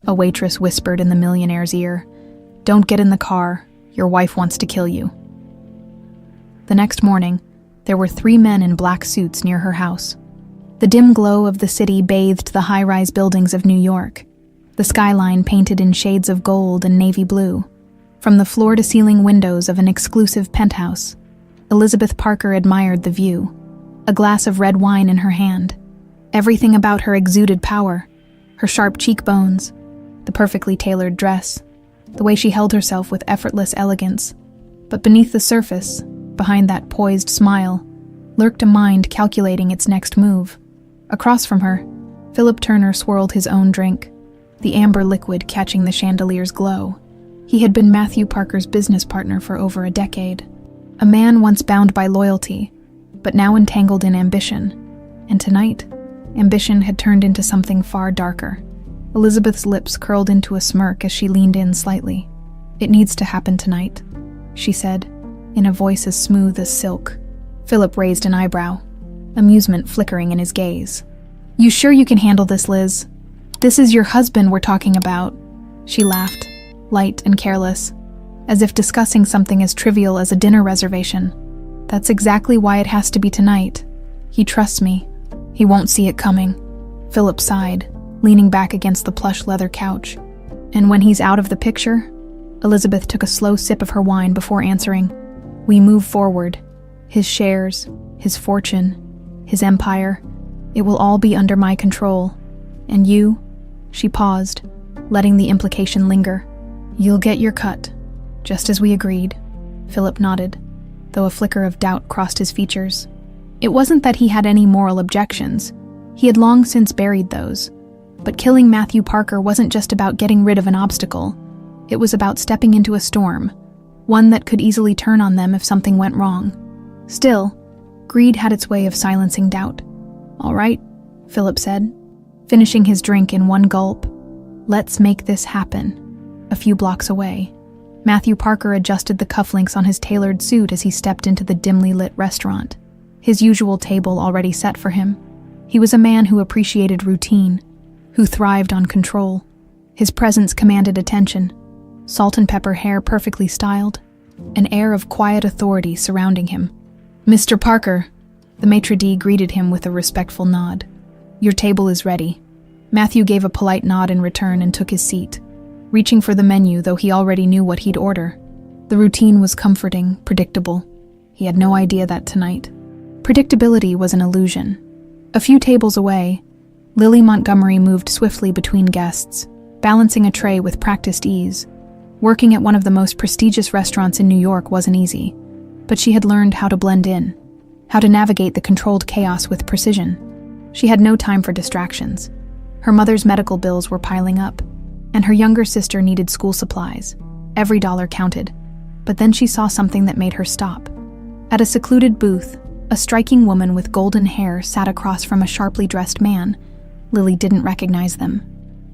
A waitress whispered in the millionaire's ear. "Don't get in the car. Your wife wants to kill you." The next morning, there were 3 men in black suits near her house. The dim glow of the city bathed the high-rise buildings of New York, the skyline painted in shades of gold and navy blue. From the floor-to-ceiling windows of an exclusive penthouse, Elizabeth Parker admired the view, a glass of red wine in her hand. Everything about her exuded power, her sharp cheekbones, the perfectly tailored dress, the way she held herself with effortless elegance. But beneath the surface, behind that poised smile, lurked a mind calculating its next move. Across from her, Philip Turner swirled his own drink, the amber liquid catching the chandelier's glow. He had been Matthew Parker's business partner for over a decade, a man once bound by loyalty, but now entangled in ambition. And tonight, ambition had turned into something far darker. Elizabeth's lips curled into a smirk as she leaned in slightly. "It needs to happen tonight," she said, in a voice as smooth as silk. Philip raised an eyebrow, amusement flickering in his gaze. "You sure you can handle this, Liz? This is your husband we're talking about." She laughed, light and careless, as if discussing something as trivial as a dinner reservation. "That's exactly why it has to be tonight. He trusts me. He won't see it coming." Philip sighed, leaning back against the plush leather couch. "And when he's out of the picture?" Elizabeth took a slow sip of her wine before answering. "We move forward. His shares, his fortune, his empire, it will all be under my control. And you?" She paused, letting the implication linger. "You'll get your cut, just as we agreed." Philip nodded, though a flicker of doubt crossed his features. It wasn't that he had any moral objections. He had long since buried those. But killing Matthew Parker wasn't just about getting rid of an obstacle. It was about stepping into a storm, one that could easily turn on them if something went wrong. Still, greed had its way of silencing doubt. "All right," Philip said, finishing his drink in one gulp. "Let's make this happen." A few blocks away, Matthew Parker adjusted the cufflinks on his tailored suit as he stepped into the dimly lit restaurant, his usual table already set for him. He was a man who appreciated routine, who thrived on control. His presence commanded attention, salt and pepper hair perfectly styled, an air of quiet authority surrounding him. "Mr. Parker," the maitre d' greeted him with a respectful nod. "Your table is ready." Matthew gave a polite nod in return and took his seat, reaching for the menu though he already knew what he'd order. The routine was comforting, predictable. He had no idea that tonight. Predictability was an illusion. A few tables away, Lily Montgomery moved swiftly between guests, balancing a tray with practiced ease. Working at one of the most prestigious restaurants in New York wasn't easy, but she had learned how to blend in, how to navigate the controlled chaos with precision. She had no time for distractions. Her mother's medical bills were piling up, and her younger sister needed school supplies. Every dollar counted. But then she saw something that made her stop. At a secluded booth, a striking woman with golden hair sat across from a sharply dressed man. Lily didn't recognize them,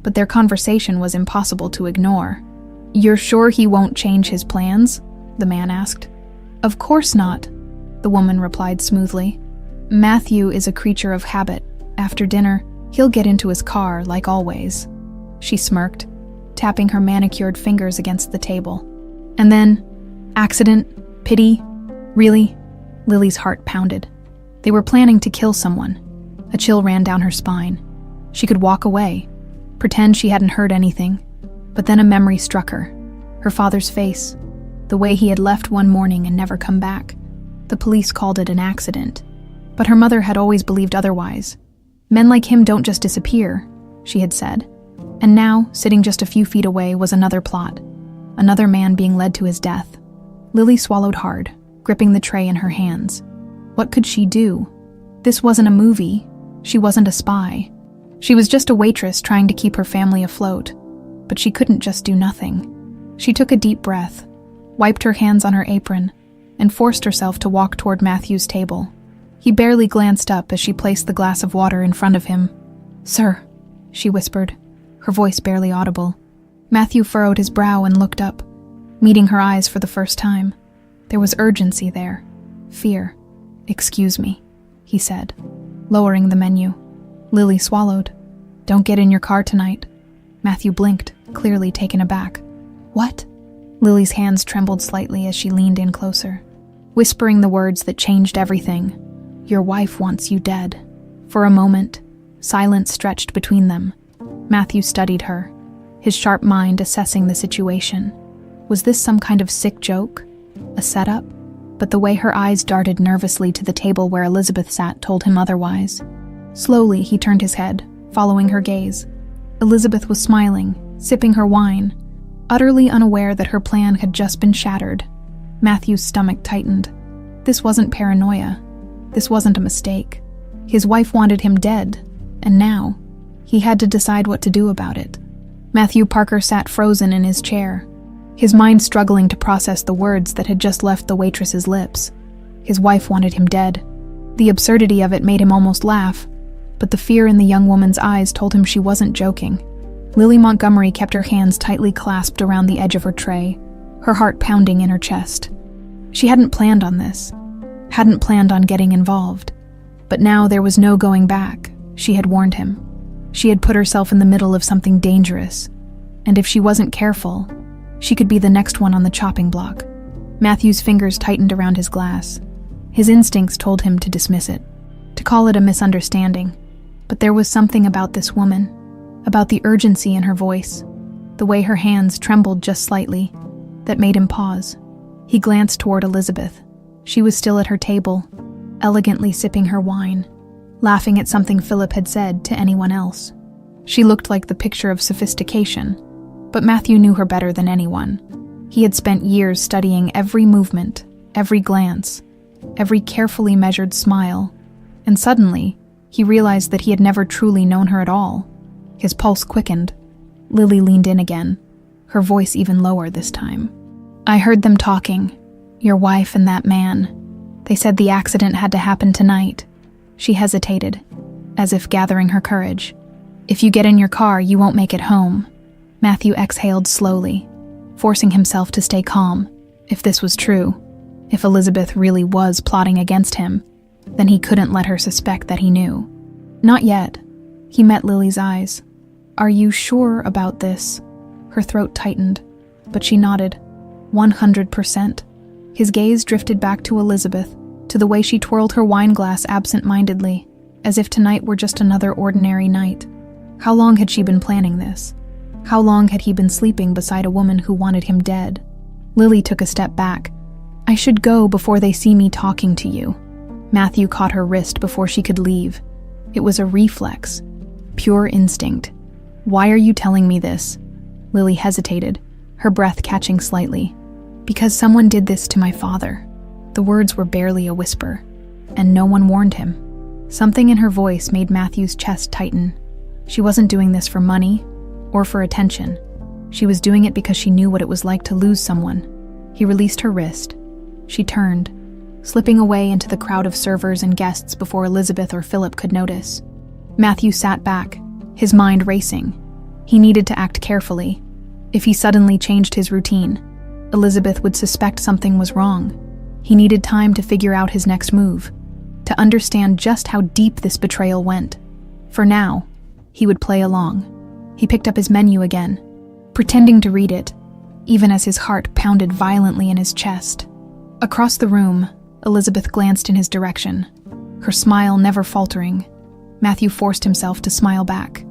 but their conversation was impossible to ignore. "You're sure he won't change his plans?" the man asked. "Of course not," the woman replied smoothly. "Matthew is a creature of habit. After dinner, he'll get into his car, like always." She smirked, tapping her manicured fingers against the table. "And then, accident, pity, really?" Lily's heart pounded. They were planning to kill someone. A chill ran down her spine. She could walk away, pretend she hadn't heard anything, but then a memory struck her. Her father's face, the way he had left one morning and never come back. The police called it an accident, but her mother had always believed otherwise. "Men like him don't just disappear," she had said. And now, sitting just a few feet away, was another plot, another man being led to his death. Lily swallowed hard, gripping the tray in her hands. What could she do? This wasn't a movie. She wasn't a spy. She was just a waitress trying to keep her family afloat. But she couldn't just do nothing. She took a deep breath, wiped her hands on her apron, and forced herself to walk toward Matthew's table. He barely glanced up as she placed the glass of water in front of him. "Sir," she whispered, her voice barely audible. Matthew furrowed his brow and looked up, meeting her eyes for the first time. There was urgency there, fear. "Excuse me," he said, lowering the menu. Lily swallowed. "Don't get in your car tonight." Matthew blinked, clearly taken aback. "What?" Lily's hands trembled slightly as she leaned in closer, whispering the words that changed everything. "Your wife wants you dead." For a moment, silence stretched between them. Matthew studied her, his sharp mind assessing the situation. Was this some kind of sick joke? A setup? But the way her eyes darted nervously to the table where Elizabeth sat told him otherwise. Slowly, he turned his head, following her gaze. Elizabeth was smiling, sipping her wine, utterly unaware that her plan had just been shattered. Matthew's stomach tightened. This wasn't paranoia. This wasn't a mistake. His wife wanted him dead, and now, he had to decide what to do about it. Matthew Parker sat frozen in his chair, his mind struggling to process the words that had just left the waitress's lips. His wife wanted him dead. The absurdity of it made him almost laugh, but the fear in the young woman's eyes told him she wasn't joking. Lily Montgomery kept her hands tightly clasped around the edge of her tray, her heart pounding in her chest. She hadn't planned on this, hadn't planned on getting involved. But now there was no going back. She had warned him. She had put herself in the middle of something dangerous, and if she wasn't careful, she could be the next one on the chopping block. Matthew's fingers tightened around his glass. His instincts told him to dismiss it, to call it a misunderstanding. But there was something about this woman, about the urgency in her voice, the way her hands trembled just slightly, that made him pause. He glanced toward Elizabeth. She was still at her table, elegantly sipping her wine, laughing at something Philip had said to anyone else. She looked like the picture of sophistication, but Matthew knew her better than anyone. He had spent years studying every movement, every glance, every carefully measured smile, and suddenly, he realized that he had never truly known her at all. His pulse quickened. Lily leaned in again, her voice even lower this time. "I heard them talking, your wife and that man. They said the accident had to happen tonight." She hesitated, as if gathering her courage. "If you get in your car, you won't make it home." Matthew exhaled slowly, forcing himself to stay calm. If this was true, if Elizabeth really was plotting against him, then he couldn't let her suspect that he knew. "Not yet." He met Lily's eyes. "Are you sure about this?" Her throat tightened, but she nodded. 100%. His gaze drifted back to Elizabeth, to the way she twirled her wine glass absent-mindedly, as if tonight were just another ordinary night. How long had she been planning this? How long had he been sleeping beside a woman who wanted him dead? Lily took a step back. "I should go before they see me talking to you." Matthew caught her wrist before she could leave. It was a reflex, pure instinct. "Why are you telling me this?" Lily hesitated, her breath catching slightly. "Because someone did this to my father." The words were barely a whisper, and no one warned him. Something in her voice made Matthew's chest tighten. She wasn't doing this for money or for attention. She was doing it because she knew what it was like to lose someone. He released her wrist. She turned, slipping away into the crowd of servers and guests before Elizabeth or Philip could notice. Matthew sat back, his mind racing. He needed to act carefully. If he suddenly changed his routine, Elizabeth would suspect something was wrong. He needed time to figure out his next move, to understand just how deep this betrayal went. For now, he would play along. He picked up his menu again, pretending to read it, even as his heart pounded violently in his chest. Across the room, Elizabeth glanced in his direction, her smile never faltering. Matthew forced himself to smile back.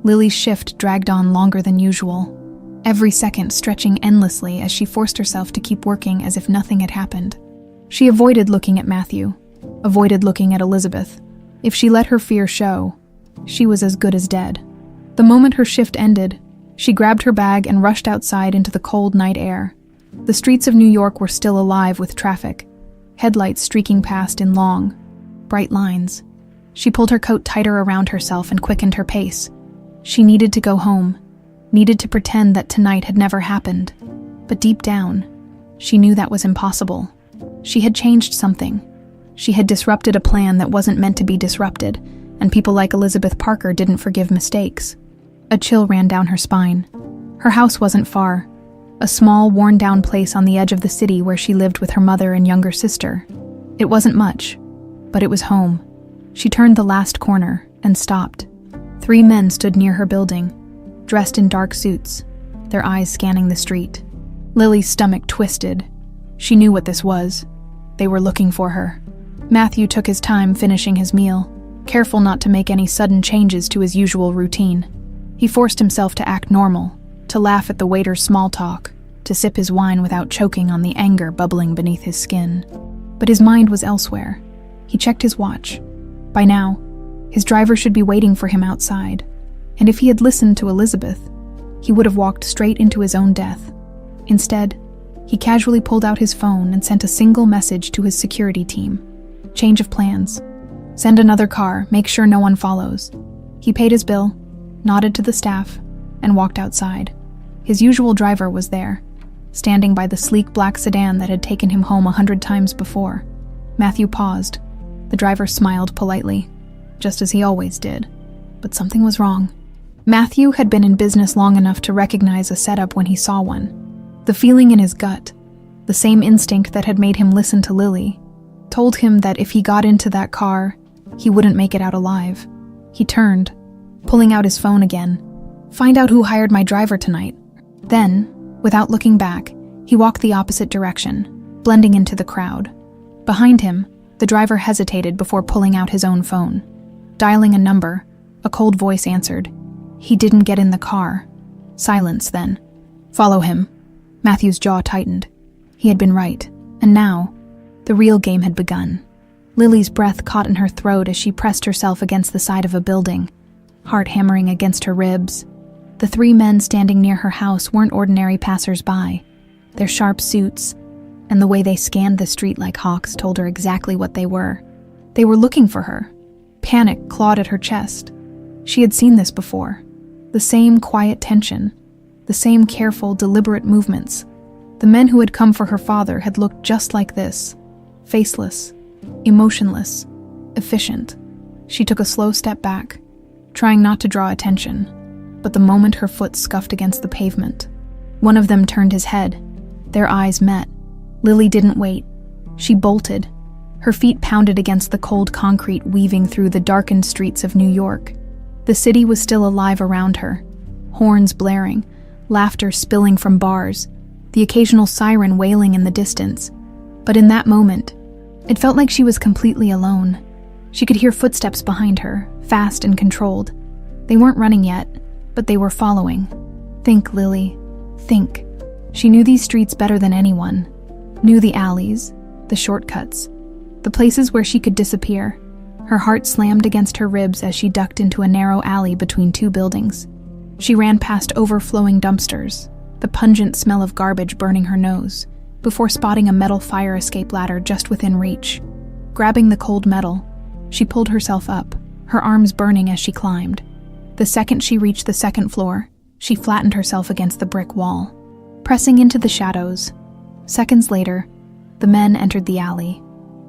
Lily's shift dragged on longer than usual, every second stretching endlessly as she forced herself to keep working as if nothing had happened. She avoided looking at Matthew, avoided looking at Elizabeth. If she let her fear show, she was as good as dead. The moment her shift ended, she grabbed her bag and rushed outside into the cold night air. The streets of New York were still alive with traffic, headlights streaking past in long, bright lines. She pulled her coat tighter around herself and quickened her pace. She needed to go home, needed to pretend that tonight had never happened. But deep down, she knew that was impossible. She had changed something. She had disrupted a plan that wasn't meant to be disrupted, and people like Elizabeth Parker didn't forgive mistakes. A chill ran down her spine. Her house wasn't far, a small, worn-down place on the edge of the city where she lived with her mother and younger sister. It wasn't much, but it was home. She turned the last corner and stopped. 3 men stood near her building, dressed in dark suits, their eyes scanning the street. Lily's stomach twisted. She knew what this was. They were looking for her. Matthew took his time finishing his meal, careful not to make any sudden changes to his usual routine. He forced himself to act normal, to laugh at the waiter's small talk, to sip his wine without choking on the anger bubbling beneath his skin. But his mind was elsewhere. He checked his watch. By now, his driver should be waiting for him outside, and if he had listened to Elizabeth, he would have walked straight into his own death. Instead, he casually pulled out his phone and sent a single message to his security team. Change of plans. Send another car, make sure no one follows. He paid his bill, nodded to the staff, and walked outside. His usual driver was there, standing by the sleek black sedan that had taken him home 100 times before. Matthew paused. The driver smiled politely, just as he always did. But something was wrong. Matthew had been in business long enough to recognize a setup when he saw one. The feeling in his gut, the same instinct that had made him listen to Lily, told him that if he got into that car, he wouldn't make it out alive. He turned, pulling out his phone again. Find out who hired my driver tonight. Then, without looking back, he walked the opposite direction, blending into the crowd. Behind him, the driver hesitated before pulling out his own phone. Dialing a number, a cold voice answered. He didn't get in the car. Silence then. Follow him. Matthew's jaw tightened. He had been right, and now, the real game had begun. Lily's breath caught in her throat as she pressed herself against the side of a building, heart hammering against her ribs. The three men standing near her house weren't ordinary passers-by. Their sharp suits, and the way they scanned the street like hawks told her exactly what they were. They were looking for her. Panic clawed at her chest. She had seen this before. The same quiet tension, the same careful, deliberate movements. The men who had come for her father had looked just like this, faceless, emotionless, efficient. She took a slow step back, trying not to draw attention, but the moment her foot scuffed against the pavement, one of them turned his head. Their eyes met. Lily didn't wait. She bolted. Her feet pounded against the cold concrete weaving through the darkened streets of New York. The city was still alive around her, horns blaring, laughter spilling from bars, the occasional siren wailing in the distance. But in that moment, it felt like she was completely alone. She could hear footsteps behind her, fast and controlled. They weren't running yet, but they were following. Think, Lily, think. She knew these streets better than anyone. Knew the alleys, the shortcuts, the places where she could disappear. Her heart slammed against her ribs as she ducked into a narrow alley between two buildings. She ran past overflowing dumpsters, the pungent smell of garbage burning her nose, before spotting a metal fire escape ladder just within reach. Grabbing the cold metal, she pulled herself up, her arms burning as she climbed. The second she reached the second floor, she flattened herself against the brick wall, pressing into the shadows. Seconds later, the men entered the alley.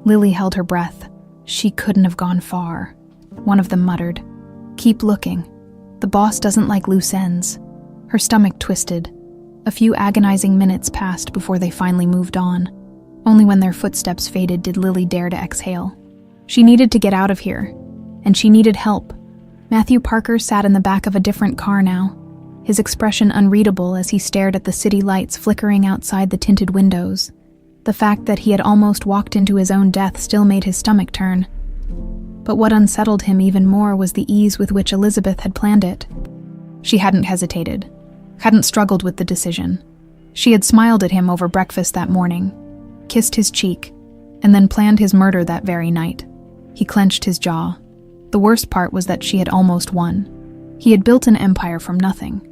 Lily held her breath. She couldn't have gone far. One of them muttered, "Keep looking. The boss doesn't like loose ends." Her stomach twisted. A few agonizing minutes passed before they finally moved on. Only when their footsteps faded did Lily dare to exhale. She needed to get out of here, and she needed help. Matthew Parker sat in the back of a different car now, his expression unreadable as he stared at the city lights flickering outside the tinted windows. The fact that he had almost walked into his own death still made his stomach turn. But what unsettled him even more was the ease with which Elizabeth had planned it. She hadn't hesitated, hadn't struggled with the decision. She had smiled at him over breakfast that morning, kissed his cheek, and then planned his murder that very night. He clenched his jaw. The worst part was that she had almost won. He had built an empire from nothing,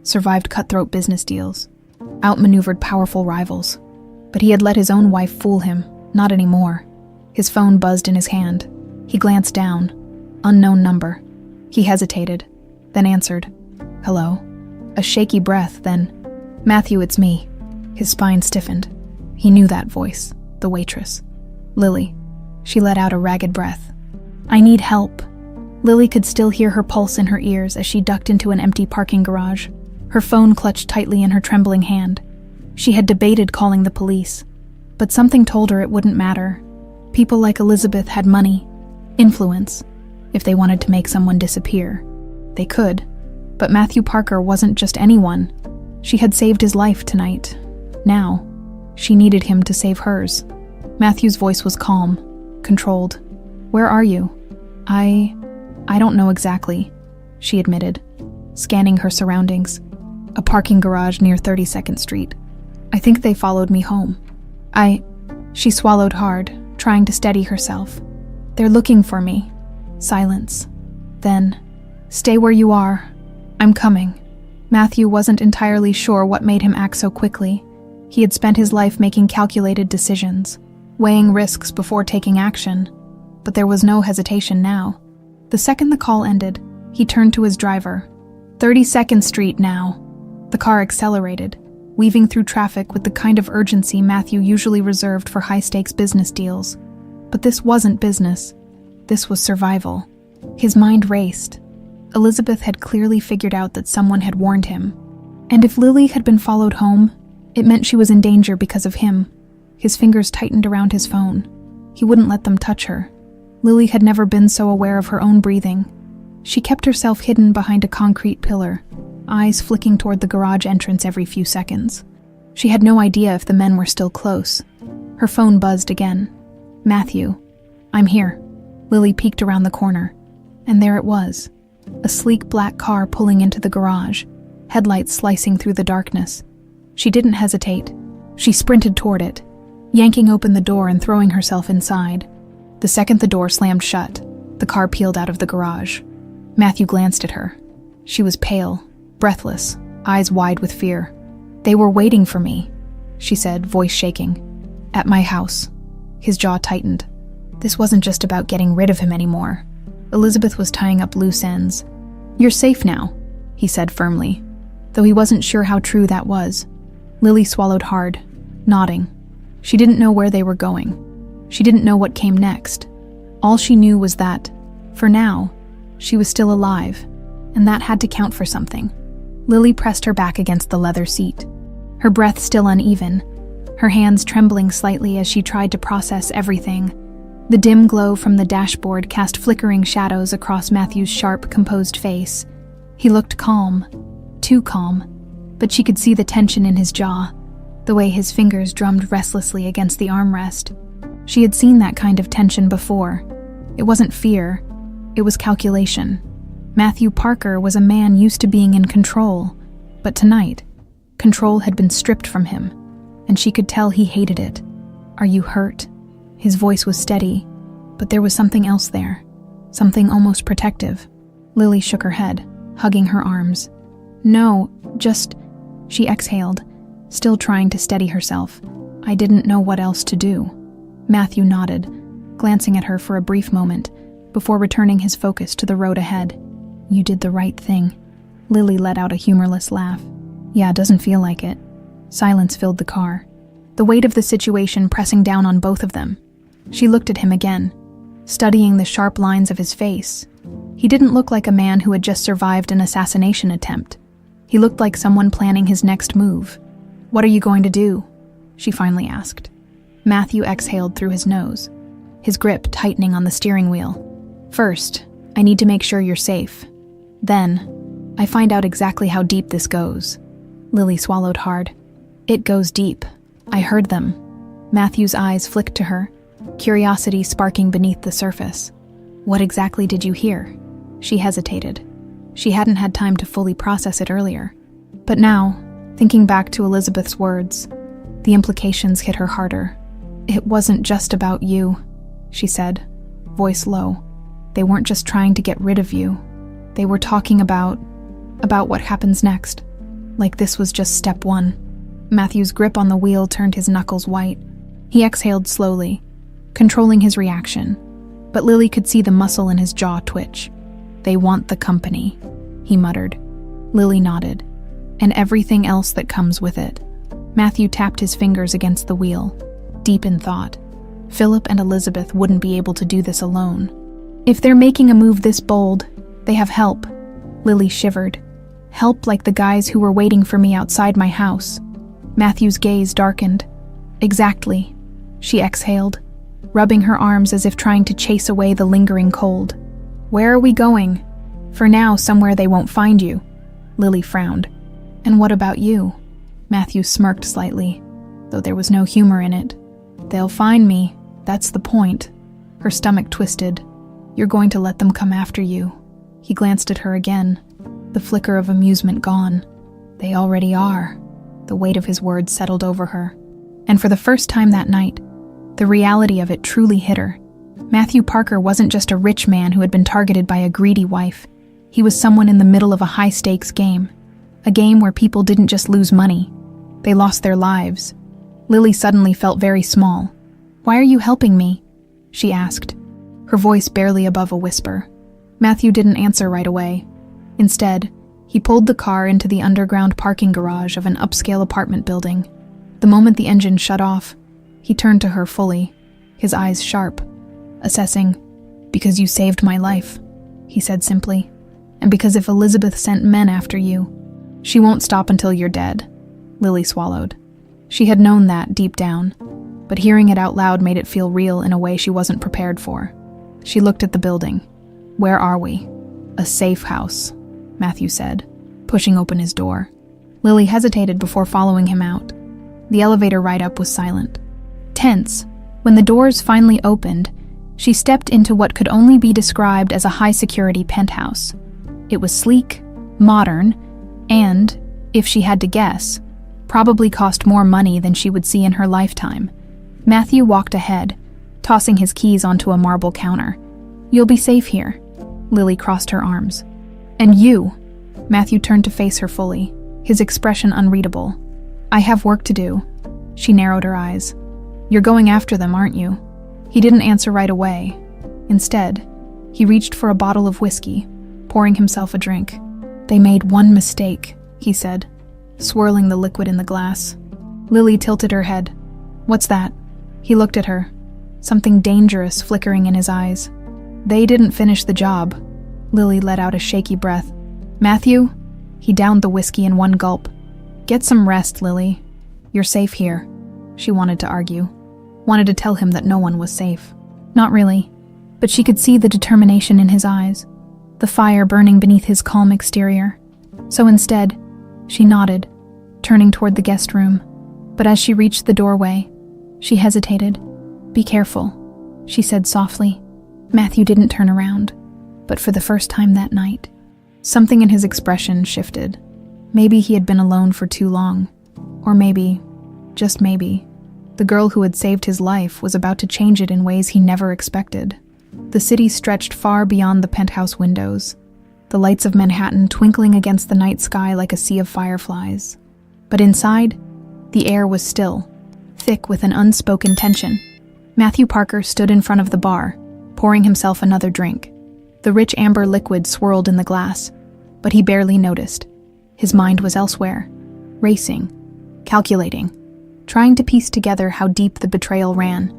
survived cutthroat business deals, outmaneuvered powerful rivals. But he had let his own wife fool him, not anymore. His phone buzzed in his hand. He glanced down. Unknown number. He hesitated, then answered. "Hello?" A shaky breath, then, "Matthew, it's me." His spine stiffened. He knew that voice, the waitress. "Lily." She let out a ragged breath. "I need help." Lily could still hear her pulse in her ears as she ducked into an empty parking garage, her phone clutched tightly in her trembling hand. She had debated calling the police, but something told her it wouldn't matter. People like Elizabeth had money, influence. If they wanted to make someone disappear, they could. But Matthew Parker wasn't just anyone. She had saved his life tonight. Now, she needed him to save hers. Matthew's voice was calm, controlled. "Where are you?" I don't know exactly," she admitted, scanning her surroundings. "A parking garage near 32nd Street. I think they followed me home." She swallowed hard, trying to steady herself. "They're looking for me." Silence. Then, "Stay where you are. I'm coming." Matthew wasn't entirely sure what made him act so quickly. He had spent his life making calculated decisions, weighing risks before taking action. But there was no hesitation now. The second the call ended, he turned to his driver. 32nd Street now. The car accelerated, weaving through traffic with the kind of urgency Matthew usually reserved for high-stakes business deals. But this wasn't business. This was survival. His mind raced. Elizabeth had clearly figured out that someone had warned him. And if Lily had been followed home, it meant she was in danger because of him. His fingers tightened around his phone. He wouldn't let them touch her. Lily had never been so aware of her own breathing. She kept herself hidden behind a concrete pillar, eyes flicking toward the garage entrance every few seconds. She had no idea if the men were still close. Her phone buzzed again. "Matthew, I'm here." Lily peeked around the corner, and there it was. A sleek black car pulling into the garage, headlights slicing through the darkness. She didn't hesitate. She sprinted toward it, yanking open the door and throwing herself inside. The second the door slammed shut, the car peeled out of the garage. Matthew glanced at her. She was pale, breathless, eyes wide with fear. "They were waiting for me," she said, voice shaking. "At my house." His jaw tightened. This wasn't just about getting rid of him anymore. Elizabeth was tying up loose ends. "You're safe now," he said firmly, though he wasn't sure how true that was. Lily swallowed hard, nodding. She didn't know where they were going. She didn't know what came next. All she knew was that, for now, she was still alive, and that had to count for something. Lily pressed her back against the leather seat, her breath still uneven, her hands trembling slightly as she tried to process everything. The dim glow from the dashboard cast flickering shadows across Matthew's sharp, composed face. He looked calm, too calm, but she could see the tension in his jaw, the way his fingers drummed restlessly against the armrest. She had seen that kind of tension before. It wasn't fear, it was calculation. Matthew Parker was a man used to being in control, but tonight, control had been stripped from him, and she could tell he hated it. "Are you hurt?" His voice was steady, but there was something else there, something almost protective. Lily shook her head, hugging her arms. "No, just..." She exhaled, still trying to steady herself. "I didn't know what else to do." Matthew nodded, glancing at her for a brief moment, before returning his focus to the road ahead. "You did the right thing." Lily let out a humorless laugh. "Yeah, doesn't feel like it." Silence filled the car, the weight of the situation pressing down on both of them. She looked at him again, studying the sharp lines of his face. He didn't look like a man who had just survived an assassination attempt. He looked like someone planning his next move. "What are you going to do?" she finally asked. Matthew exhaled through his nose, his grip tightening on the steering wheel. "First, I need to make sure you're safe. Then, I find out exactly how deep this goes." Lily swallowed hard. "It goes deep. I heard them." Matthew's eyes flicked to her, curiosity sparking beneath the surface. "What exactly did you hear?" She hesitated. She hadn't had time to fully process it earlier. But now, thinking back to Elizabeth's words, the implications hit her harder. "It wasn't just about you," she said, voice low. "They weren't just trying to get rid of you. They were talking about what happens next. Like this was just step one." Matthew's grip on the wheel turned his knuckles white. He exhaled slowly, controlling his reaction, but Lily could see the muscle in his jaw twitch. "They want the company," he muttered. Lily nodded, "and everything else that comes with it." Matthew tapped his fingers against the wheel, deep in thought. Philip and Elizabeth wouldn't be able to do this alone. "If they're making a move this bold, they have help." Lily shivered. "Help like the guys who were waiting for me outside my house." Matthew's gaze darkened. "Exactly," she exhaled, rubbing her arms as if trying to chase away the lingering cold. "Where are we going?" "For now, somewhere they won't find you." Lily frowned. "And what about you?" Matthew smirked slightly, though there was no humor in it. "They'll find me, that's the point." Her stomach twisted. "You're going to let them come after you." He glanced at her again, the flicker of amusement gone. "They already are." The weight of his words settled over her. And for the first time that night, the reality of it truly hit her. Matthew Parker wasn't just a rich man who had been targeted by a greedy wife. He was someone in the middle of a high-stakes game. A game where people didn't just lose money. They lost their lives. Lily suddenly felt very small. "Why are you helping me?" she asked, her voice barely above a whisper. Matthew didn't answer right away. Instead, he pulled the car into the underground parking garage of an upscale apartment building. The moment the engine shut off, he turned to her fully, his eyes sharp, assessing, "Because you saved my life," he said simply. "And because if Elizabeth sent men after you, she won't stop until you're dead." Lily swallowed. She had known that deep down, but hearing it out loud made it feel real in a way she wasn't prepared for. She looked at the building. "Where are we?" "A safe house," Matthew said, pushing open his door. Lily hesitated before following him out. The elevator ride up was silent. Tense, when the doors finally opened, she stepped into what could only be described as a high-security penthouse. It was sleek, modern, and, if she had to guess, probably cost more money than she would see in her lifetime. Matthew walked ahead, tossing his keys onto a marble counter. "You'll be safe here." Lily crossed her arms. "And you?" Matthew turned to face her fully, his expression unreadable. "I have work to do." She narrowed her eyes. "You're going after them, aren't you?" He didn't answer right away. Instead, he reached for a bottle of whiskey, pouring himself a drink. "They made one mistake," he said, swirling the liquid in the glass. Lily tilted her head. "What's that?" He looked at her, something dangerous flickering in his eyes. "They didn't finish the job." Lily let out a shaky breath. "Matthew?" He downed the whiskey in one gulp. "Get some rest, Lily. You're safe here." She wanted to argue. Wanted to tell him that no one was safe. Not really, but she could see the determination in his eyes, the fire burning beneath his calm exterior. So instead, she nodded, turning toward the guest room. But as she reached the doorway, she hesitated. "Be careful," she said softly. Matthew didn't turn around, but for the first time that night, something in his expression shifted. Maybe he had been alone for too long. Or maybe, just maybe, the girl who had saved his life was about to change it in ways he never expected. The city stretched far beyond the penthouse windows, the lights of Manhattan twinkling against the night sky like a sea of fireflies. But inside, the air was still, thick with an unspoken tension. Matthew Parker stood in front of the bar, pouring himself another drink. The rich amber liquid swirled in the glass, but he barely noticed. His mind was elsewhere, racing, calculating, trying to piece together how deep the betrayal ran.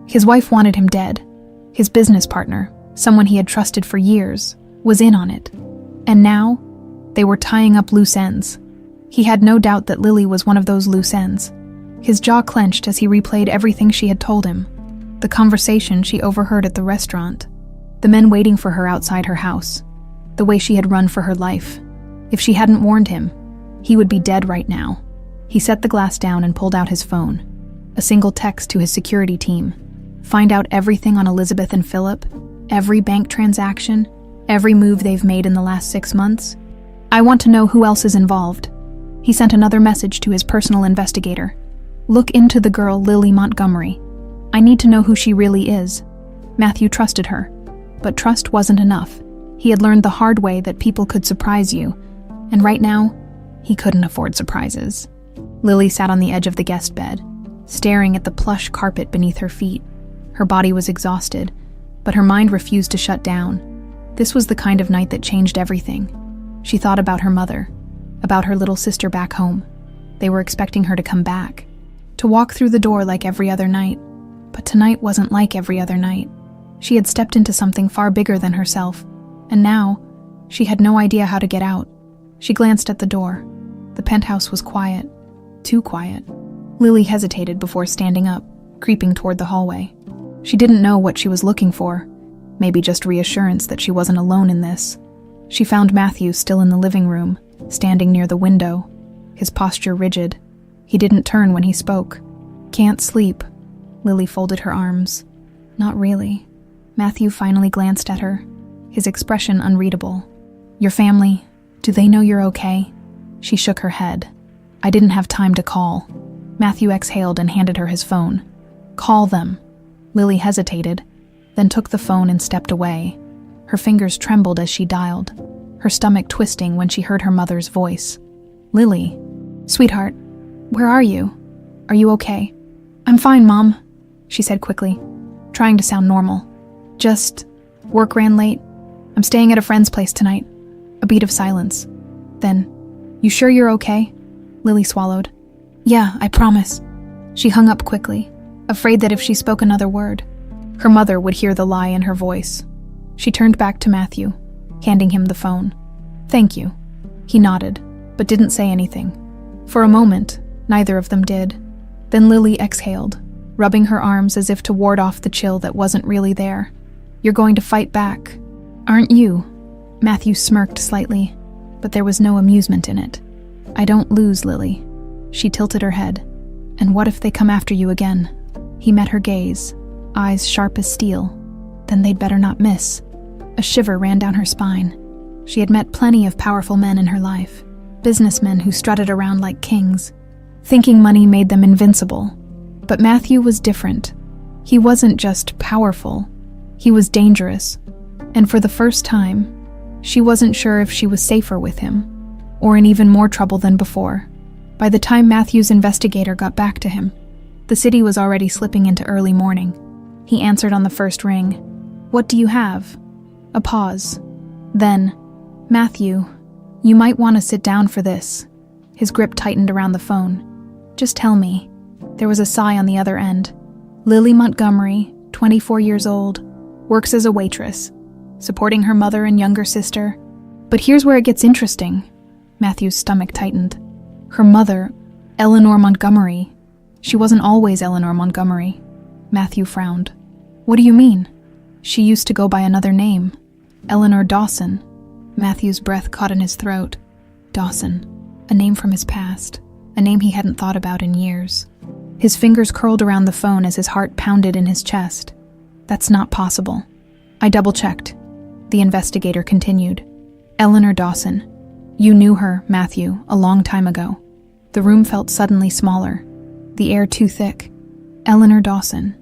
His wife wanted him dead. His business partner, someone he had trusted for years, was in on it. And now, they were tying up loose ends. He had no doubt that Lily was one of those loose ends. His jaw clenched as he replayed everything she had told him. The conversation she overheard at the restaurant. The men waiting for her outside her house. The way she had run for her life. If she hadn't warned him, he would be dead right now. He set the glass down and pulled out his phone. A single text to his security team. Find out everything on Elizabeth and Philip, every bank transaction, every move they've made in the last 6 months. I want to know who else is involved. He sent another message to his personal investigator. Look into the girl Lily Montgomery. I need to know who she really is. Matthew trusted her, but trust wasn't enough. He had learned the hard way that people could surprise you, and right now, he couldn't afford surprises. Lily sat on the edge of the guest bed, staring at the plush carpet beneath her feet. Her body was exhausted, but her mind refused to shut down. This was the kind of night that changed everything. She thought about her mother, about her little sister back home. They were expecting her to come back, to walk through the door like every other night. But tonight wasn't like every other night. She had stepped into something far bigger than herself, and now, she had no idea how to get out. She glanced at the door. The penthouse was quiet. Too quiet. Lily hesitated before standing up, creeping toward the hallway. She didn't know what she was looking for. Maybe just reassurance that she wasn't alone in this. She found Matthew still in the living room, standing near the window, his posture rigid. He didn't turn when he spoke. "Can't sleep." Lily folded her arms. "Not really." Matthew finally glanced at her, his expression unreadable. "Your family, do they know you're okay?" She shook her head. "I didn't have time to call." Matthew exhaled and handed her his phone. "Call them." Lily hesitated, then took the phone and stepped away. Her fingers trembled as she dialed, her stomach twisting when she heard her mother's voice. "Lily, sweetheart, where are you? Are you okay?" "I'm fine, Mom," she said quickly, trying to sound normal. "Just, work ran late. I'm staying at a friend's place tonight." A beat of silence. Then, "You sure you're okay?" Lily swallowed. "Yeah, I promise." She hung up quickly, afraid that if she spoke another word, her mother would hear the lie in her voice. She turned back to Matthew, handing him the phone. "Thank you." He nodded, but didn't say anything. For a moment, neither of them did. Then Lily exhaled, rubbing her arms as if to ward off the chill that wasn't really there. "You're going to fight back, aren't you?" Matthew smirked slightly, but there was no amusement in it. "I don't lose, Lily." She tilted her head. "And what if they come after you again?" He met her gaze, eyes sharp as steel. Then they'd better not miss. A shiver ran down her spine. She had met plenty of powerful men in her life, businessmen who strutted around like kings, thinking money made them invincible. But Matthew was different. He wasn't just powerful, he was dangerous. And for the first time, she wasn't sure if she was safer with him, or in even more trouble than before. By the time Matthew's investigator got back to him, the city was already slipping into early morning. He answered on the first ring. "What do you have?" A pause. Then, "Matthew, you might want to sit down for this." His grip tightened around the phone. "Just tell me." There was a sigh on the other end. "Lily Montgomery, 24 years old, works as a waitress, supporting her mother and younger sister." But here's where it gets interesting. Matthew's stomach tightened. Her mother, Eleanor Montgomery. She wasn't always Eleanor Montgomery. Matthew frowned. "What do you mean?" "She used to go by another name. Eleanor Dawson." Matthew's breath caught in his throat. Dawson. A name from his past. A name he hadn't thought about in years. His fingers curled around the phone as his heart pounded in his chest. "That's not possible." "I double-checked," the investigator continued. "Eleanor Dawson. You knew her, Matthew, a long time ago." The room felt suddenly smaller, the air too thick. Eleanor Dawson.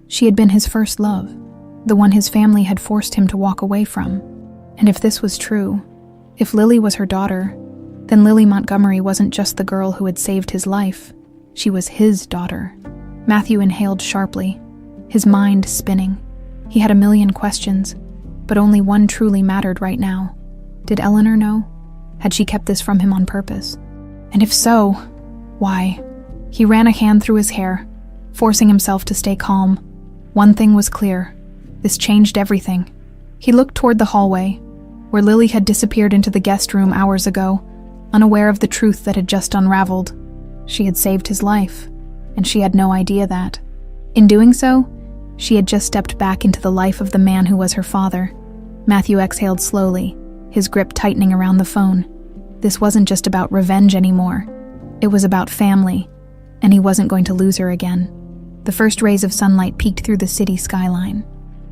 She had been his first love, the one his family had forced him to walk away from. And if this was true, if Lily was her daughter, then Lily Montgomery wasn't just the girl who had saved his life. She was his daughter. Matthew inhaled sharply, his mind spinning. He had a million questions, but only one truly mattered right now. Did Eleanor know? Had she kept this from him on purpose? And if so, why? He ran a hand through his hair, forcing himself to stay calm. One thing was clear. This changed everything. He looked toward the hallway, where Lily had disappeared into the guest room hours ago, unaware of the truth that had just unraveled. She had saved his life, and she had no idea that. In doing so, she had just stepped back into the life of the man who was her father. Matthew exhaled slowly, his grip tightening around the phone. This wasn't just about revenge anymore. It was about family, and he wasn't going to lose her again. The first rays of sunlight peeked through the city skyline,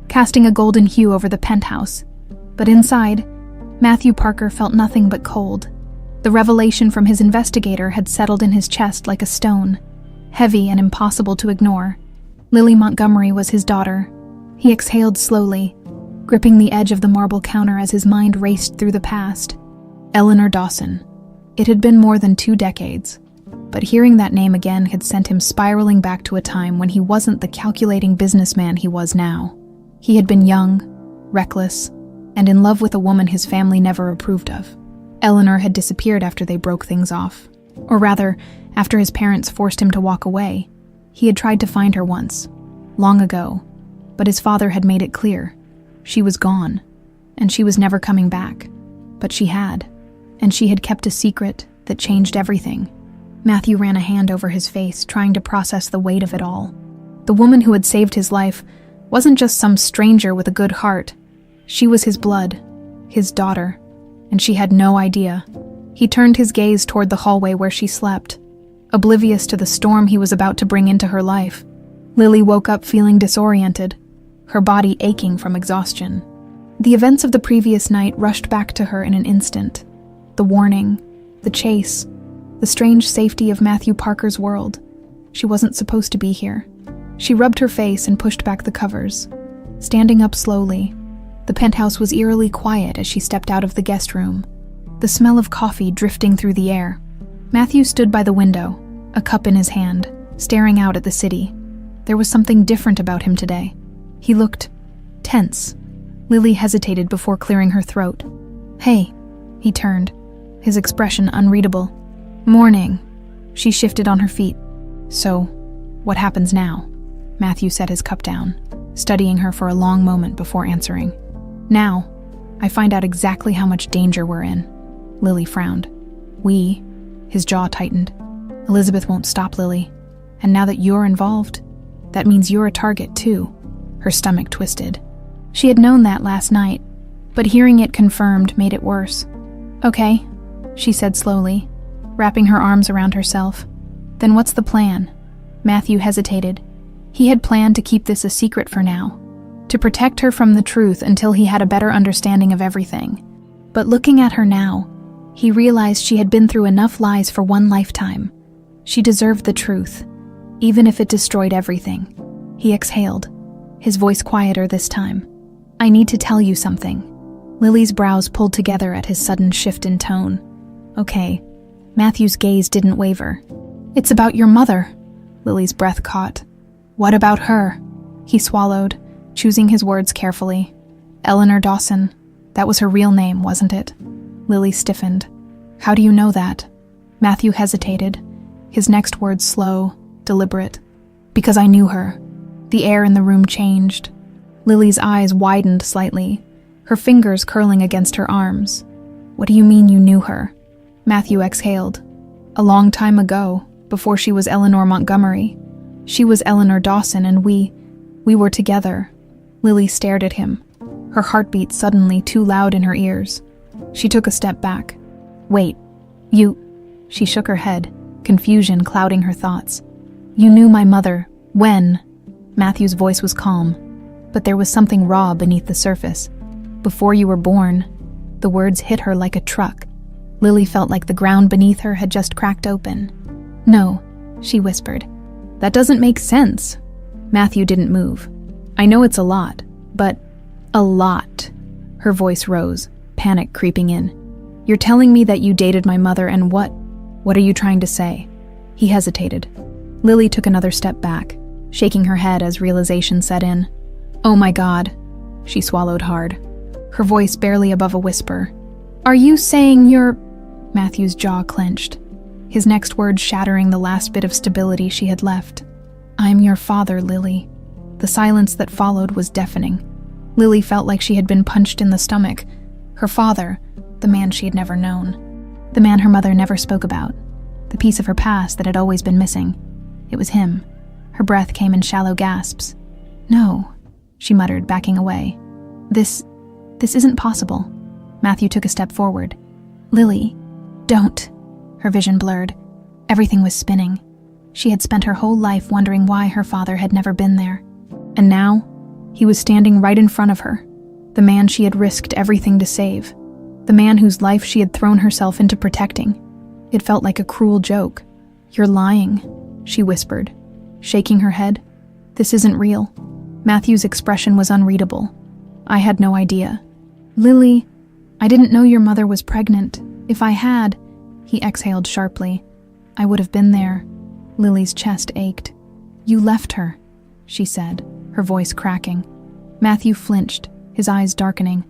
casting a golden hue over the penthouse. But inside, Matthew Parker felt nothing but cold. The revelation from his investigator had settled in his chest like a stone, heavy and impossible to ignore. Lily Montgomery was his daughter. He exhaled slowly, gripping the edge of the marble counter as his mind raced through the past. Eleanor Dawson. It had been more than 2 decades, but hearing that name again had sent him spiraling back to a time when he wasn't the calculating businessman he was now. He had been young, reckless, and in love with a woman his family never approved of. Eleanor had disappeared after they broke things off. Or rather, after his parents forced him to walk away. He had tried to find her once, long ago, but his father had made it clear. She was gone, and she was never coming back. But she had, and she had kept a secret that changed everything. Matthew ran a hand over his face, trying to process the weight of it all. The woman who had saved his life wasn't just some stranger with a good heart. She was his blood, his daughter, and she had no idea. He turned his gaze toward the hallway where she slept, oblivious to the storm he was about to bring into her life. Lily woke up feeling disoriented, her body aching from exhaustion. The events of the previous night rushed back to her in an instant. The warning, the chase, the strange safety of Matthew Parker's world. She wasn't supposed to be here. She rubbed her face and pushed back the covers. Standing up slowly, the penthouse was eerily quiet as she stepped out of the guest room, the smell of coffee drifting through the air. Matthew stood by the window, a cup in his hand, staring out at the city. There was something different about him today. He looked tense. Lily hesitated before clearing her throat. "Hey," he turned, his expression unreadable. "Morning." She shifted on her feet. "So, what happens now?" Matthew set his cup down, studying her for a long moment before answering. "Now, I find out exactly how much danger we're in." Lily frowned. "We?" His jaw tightened. "Elizabeth won't stop, Lily. And now that you're involved, that means you're a target too." Her stomach twisted. She had known that last night, but hearing it confirmed made it worse. "Okay," she said slowly, wrapping her arms around herself. "Then what's the plan?" Matthew hesitated. He had planned to keep this a secret for now, to protect her from the truth until he had a better understanding of everything. But looking at her now, he realized she had been through enough lies for one lifetime. She deserved the truth, even if it destroyed everything. He exhaled, his voice quieter this time. "I need to tell you something." Lily's brows pulled together at his sudden shift in tone. "Okay." Matthew's gaze didn't waver. "It's about your mother." Lily's breath caught. "What about her?" He swallowed, choosing his words carefully. "Eleanor Dawson. That was her real name, wasn't it?" Lily stiffened. "How do you know that?" Matthew hesitated, his next words slow, deliberate. "Because I knew her." The air in the room changed. Lily's eyes widened slightly, her fingers curling against her arms. "What do you mean you knew her?" Matthew exhaled. "A long time ago, before she was Eleanor Montgomery. She was Eleanor Dawson and we were together." Lily stared at him, her heartbeat suddenly too loud in her ears. She took a step back. "Wait, you..." She shook her head, confusion clouding her thoughts. "You knew my mother, when?" Matthew's voice was calm, but there was something raw beneath the surface. "Before you were born." The words hit her like a truck. Lily felt like the ground beneath her had just cracked open. "No," she whispered. "That doesn't make sense." Matthew didn't move. "I know it's a lot, but..." "A lot." Her voice rose, panic creeping in. "You're telling me that you dated my mother and what? What are you trying to say?" He hesitated. Lily took another step back, shaking her head as realization set in. "Oh my God." She swallowed hard, her voice barely above a whisper. "Are you saying you're..." Matthew's jaw clenched, his next words shattering the last bit of stability she had left. "I'm your father, Lily." The silence that followed was deafening. Lily felt like she had been punched in the stomach. Her father, the man she had never known. The man her mother never spoke about. The piece of her past that had always been missing. It was him. Her breath came in shallow gasps. "No," she muttered, backing away. This isn't possible." Matthew took a step forward. "Lily, don't." Her vision blurred. Everything was spinning. She had spent her whole life wondering why her father had never been there. And now, he was standing right in front of her. The man she had risked everything to save. The man whose life she had thrown herself into protecting. It felt like a cruel joke. "You're lying," she whispered, shaking her head. "This isn't real." Matthew's expression was unreadable. "I had no idea." "Lily, I didn't know your mother was pregnant. If I had..." He exhaled sharply. "I would have been there." Lily's chest ached. "You left her," she said, her voice cracking. Matthew flinched, his eyes darkening.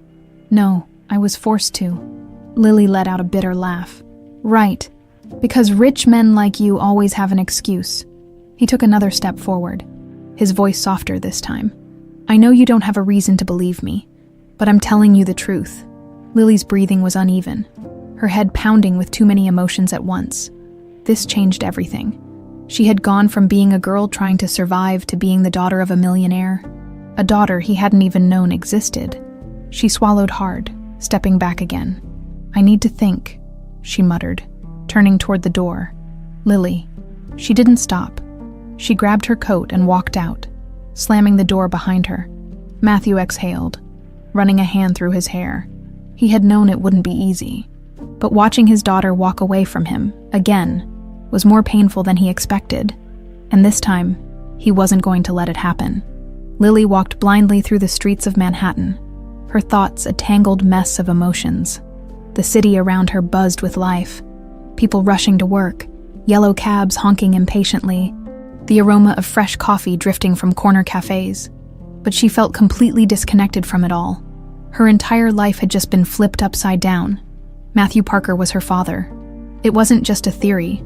"No, I was forced to." Lily let out a bitter laugh. "Right, because rich men like you always have an excuse." He took another step forward, his voice softer this time. "I know you don't have a reason to believe me, but I'm telling you the truth." Lily's breathing was uneven, her head pounding with too many emotions at once. This changed everything. She had gone from being a girl trying to survive to being the daughter of a millionaire, a daughter he hadn't even known existed. She swallowed hard, stepping back again. "I need to think," she muttered, turning toward the door. Lily. She didn't stop. She grabbed her coat and walked out, slamming the door behind her. Matthew exhaled, running a hand through his hair. He had known it wouldn't be easy, but watching his daughter walk away from him, again, was more painful than he expected, and this time, he wasn't going to let it happen. Lily walked blindly through the streets of Manhattan, her thoughts a tangled mess of emotions. The city around her buzzed with life, people rushing to work, yellow cabs honking impatiently, the aroma of fresh coffee drifting from corner cafes. But she felt completely disconnected from it all. Her entire life had just been flipped upside down. Matthew Parker was her father. It wasn't just a theory,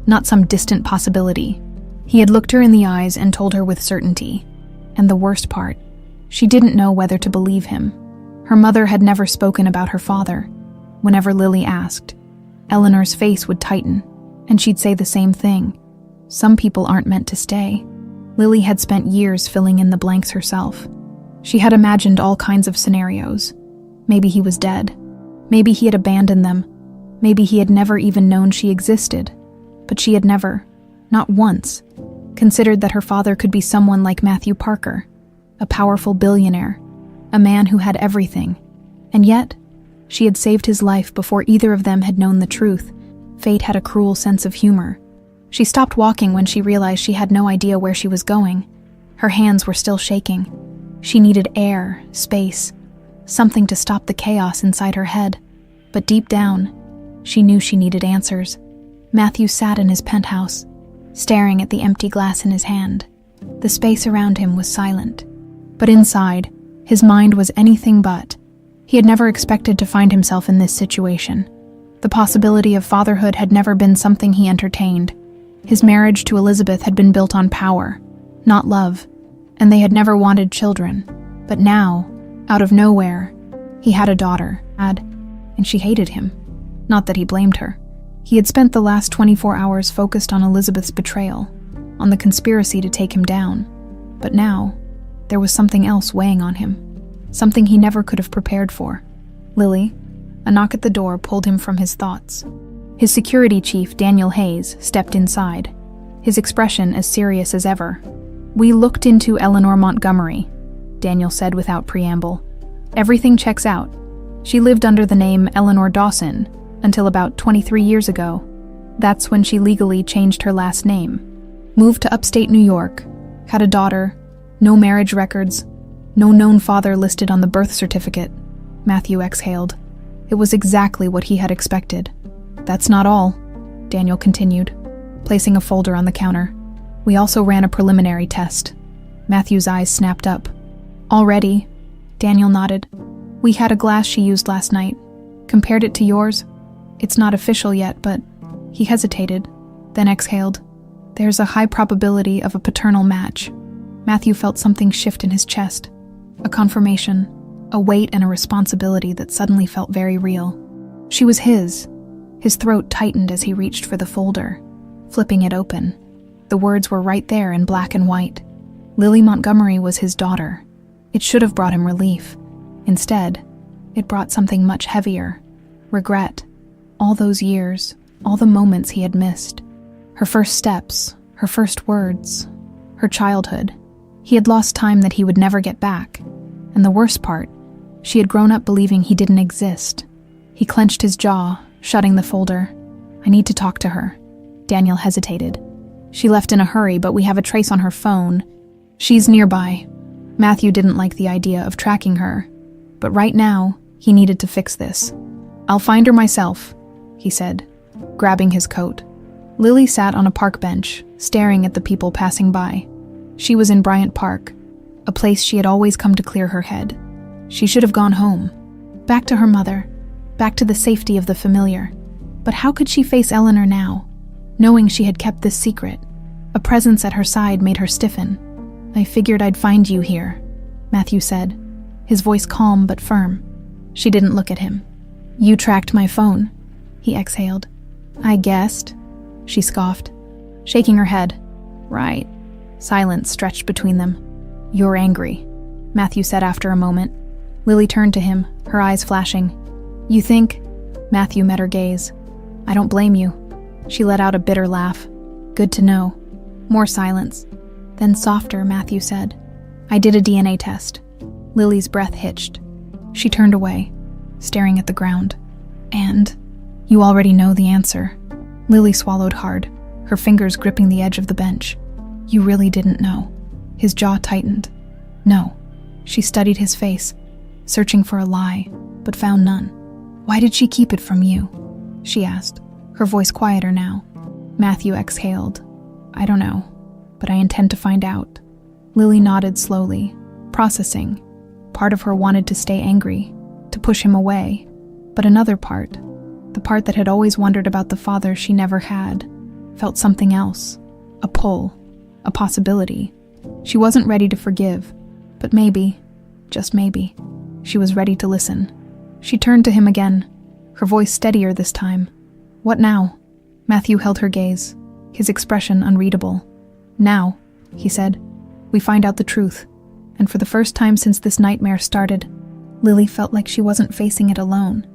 not some distant possibility. He had looked her in the eyes and told her with certainty. And the worst part, she didn't know whether to believe him. Her mother had never spoken about her father. Whenever Lily asked, Eleanor's face would tighten, and she'd say the same thing. Some people aren't meant to stay. Lily had spent years filling in the blanks herself. She had imagined all kinds of scenarios. Maybe he was dead. Maybe he had abandoned them. Maybe he had never even known she existed. But she had never, not once, considered that her father could be someone like Matthew Parker, a powerful billionaire, a man who had everything. And yet, she had saved his life before either of them had known the truth. Fate had a cruel sense of humor. She stopped walking when she realized she had no idea where she was going. Her hands were still shaking. She needed air, space, something to stop the chaos inside her head. But deep down, she knew she needed answers. Matthew sat in his penthouse, staring at the empty glass in his hand. The space around him was silent. But inside, his mind was anything but. He had never expected to find himself in this situation. The possibility of fatherhood had never been something he entertained. His marriage to Elizabeth had been built on power, not love, and they had never wanted children. But now, out of nowhere, he had a daughter, and she hated him. Not that he blamed her. He had spent the last 24 hours focused on Elizabeth's betrayal, on the conspiracy to take him down. But now, there was something else weighing on him, something he never could have prepared for. Lily, a knock at the door pulled him from his thoughts. His security chief, Daniel Hayes, stepped inside, his expression as serious as ever. "We looked into Eleanor Montgomery," Daniel said without preamble. "Everything checks out. She lived under the name Eleanor Dawson until about 23 years ago. That's when she legally changed her last name. Moved to upstate New York, had a daughter, no marriage records, no known father listed on the birth certificate." Matthew exhaled. It was exactly what he had expected. "That's not all," Daniel continued, placing a folder on the counter. "We also ran a preliminary test." Matthew's eyes snapped up. "Already?" Daniel nodded. "We had a glass she used last night. Compared it to yours. It's not official yet, but..." He hesitated, then exhaled. "There's a high probability of a paternal match." Matthew felt something shift in his chest. A confirmation, a weight and a responsibility that suddenly felt very real. She was his. His throat tightened as he reached for the folder, flipping it open. The words were right there in black and white. Lily Montgomery was his daughter. It should have brought him relief. Instead, it brought something much heavier. Regret. All those years, all the moments he had missed. Her first steps, her first words, her childhood. He had lost time that he would never get back. And the worst part, she had grown up believing he didn't exist. He clenched his jaw, shutting the folder. "I need to talk to her." Daniel hesitated. "She left in a hurry, but we have a trace on her phone. She's nearby." Matthew didn't like the idea of tracking her, but right now, he needed to fix this. "I'll find her myself," he said, grabbing his coat. Lily sat on a park bench, staring at the people passing by. She was in Bryant Park, a place she had always come to clear her head. She should have gone home, back to her mother, back to the safety of the familiar. But how could she face Eleanor now, knowing she had kept this secret? A presence at her side made her stiffen. "I figured I'd find you here," Matthew said, his voice calm but firm. She didn't look at him. "You tracked my phone," he exhaled. "I guessed," she scoffed, shaking her head. "Right." Silence stretched between them. "You're angry," Matthew said after a moment. Lily turned to him, her eyes flashing. "You think..." Matthew met her gaze. I don't blame you. She let out a bitter laugh. Good to know. More silence. Then softer, Matthew said. I did a DNA test. Lily's breath hitched. She turned away, staring at the ground. And you already know the answer. Lily swallowed hard, her fingers gripping the edge of the bench. You really didn't know. His jaw tightened. No. She studied his face, searching for a lie, but found none. Why did she keep it from you? She asked, her voice quieter now. Matthew exhaled. I don't know, but I intend to find out. Lily nodded slowly, processing. Part of her wanted to stay angry, to push him away, but another part, the part that had always wondered about the father she never had, felt something else, a pull, a possibility. She wasn't ready to forgive, but maybe, just maybe, she was ready to listen. She turned to him again, her voice steadier this time. What now? Matthew held her gaze, his expression unreadable. Now, he said, we find out the truth. And for the first time since this nightmare started, Lily felt like she wasn't facing it alone.